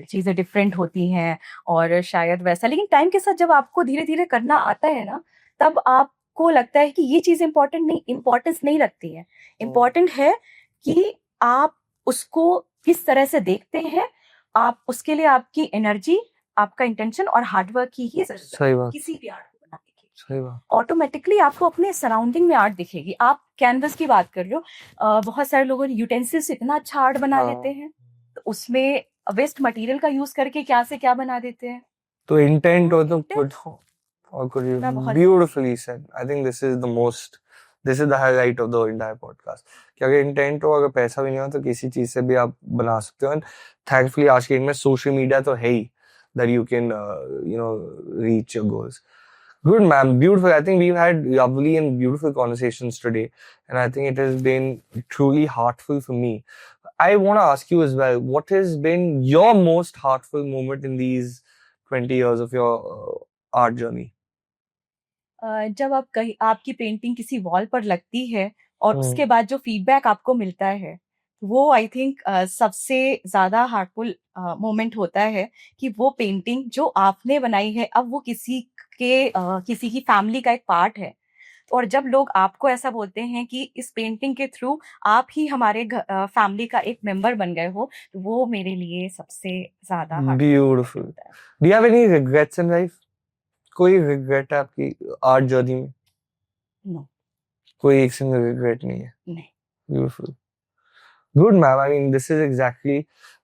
चीज़ें डिफरेंट होती हैं और शायद वैसा, लेकिन टाइम के साथ जब आपको धीरे धीरे करना आता है ना, तब आपको लगता है कि ये चीज़ इम्पोर्टेंस नहीं रखती है। इम्पोर्टेंट है कि आप उसको किस तरह से देखते हैं, आप उसके लिए आपकी एनर्जी, आपका इंटेंशन और हार्डवर्क की ही जरूरत है किसी भी आर्ट को बनाने की। सही बात। ऑटोमेटिकली आपको अपने सराउंडिंग में आर्ट दिखेगी। आप कैनवस की बात कर लो, बहुत सारे लोग यूटेंसिल्स से इतना अच्छा आर्ट बना लेते हैं, तो उसमें वेस्ट मटेरियल का यूज करके क्या से क्या बना देते हैं। तो इंटेंट हो तो कुछ और कुछ beautifully said. I think this is the highlight of the entire podcast कि अगर इंटेंट हो, अगर पैसा भी नहीं हो तो किसी चीज से भी आप बना सकते हो। एंड थैंकफुली आज के दिन में सोशल मीडिया तो है ही that you can reach your goals. Good, ma'am. Beautiful. I think we've had lovely and beautiful conversations today, and I think it has been truly heartful for me. I want to ask you as well, what has been your most heartful moment in these 20 years of your art journey? जब आपकी painting किसी wall पर लगती है और उसके बाद जो फीडबैक आपको मिलता है, वो आई थिंक सबसे ज्यादा हार्टफुल मोमेंट होता है कि वो पेंटिंग जो आपने बनाई है अब वो किसी की फैमिली का एक पार्ट है। और जब लोग आपको ऐसा बोलते हैं कि इस पेंटिंग के थ्रू आप ही हमारे फैमिली का एक मेंबर बन गए हो, तो वो मेरे लिए सबसे ज्यादा beautiful. Do you have any regrets in life? कोई रिग्रेट है आपकी आर्ट जर्नी में? नो, कोई एक सिंगल रिग्रेट नहीं है। नहीं। Beautiful. Good, ma'am. I mean, this is exactly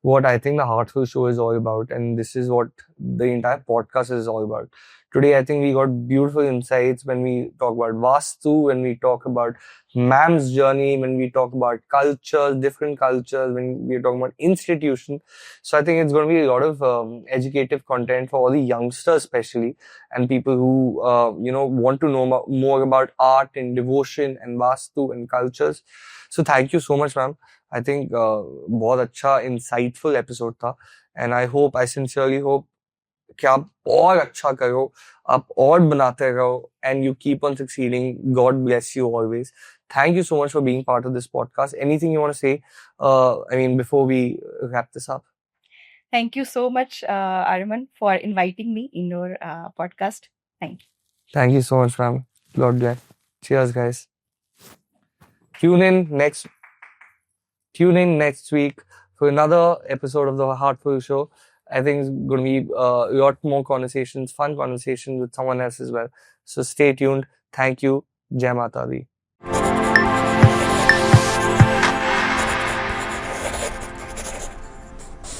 what I think the Heartful Show is all about, and this is what the entire podcast is all about. Today, I think we got beautiful insights when we talk about Vastu, when we talk about ma'am's journey, when we talk about cultures, different cultures, when we're talking about institution. So I think it's going to be a lot of educative content for all the youngsters, especially, and people who want to know more about art and devotion and Vastu and cultures. So thank you so much, ma'am. I think बहुत अच्छा insightful episode था, and I sincerely hope कि आप और अच्छा करो, आप और बनाते रहो, and you keep on succeeding. God bless you always. Thank you so much for being part of this podcast. Anything you want to say, before we wrap this up? Thank you so much, Arman, for inviting me in your podcast. Thank you. Thank you so much, ma'am. God bless. Cheers, guys. Tune in next week for another episode of the Heartful Show. I think it's going to be a lot more conversations, fun conversations with someone else as well. So stay tuned. Thank you. Jai Mata Di.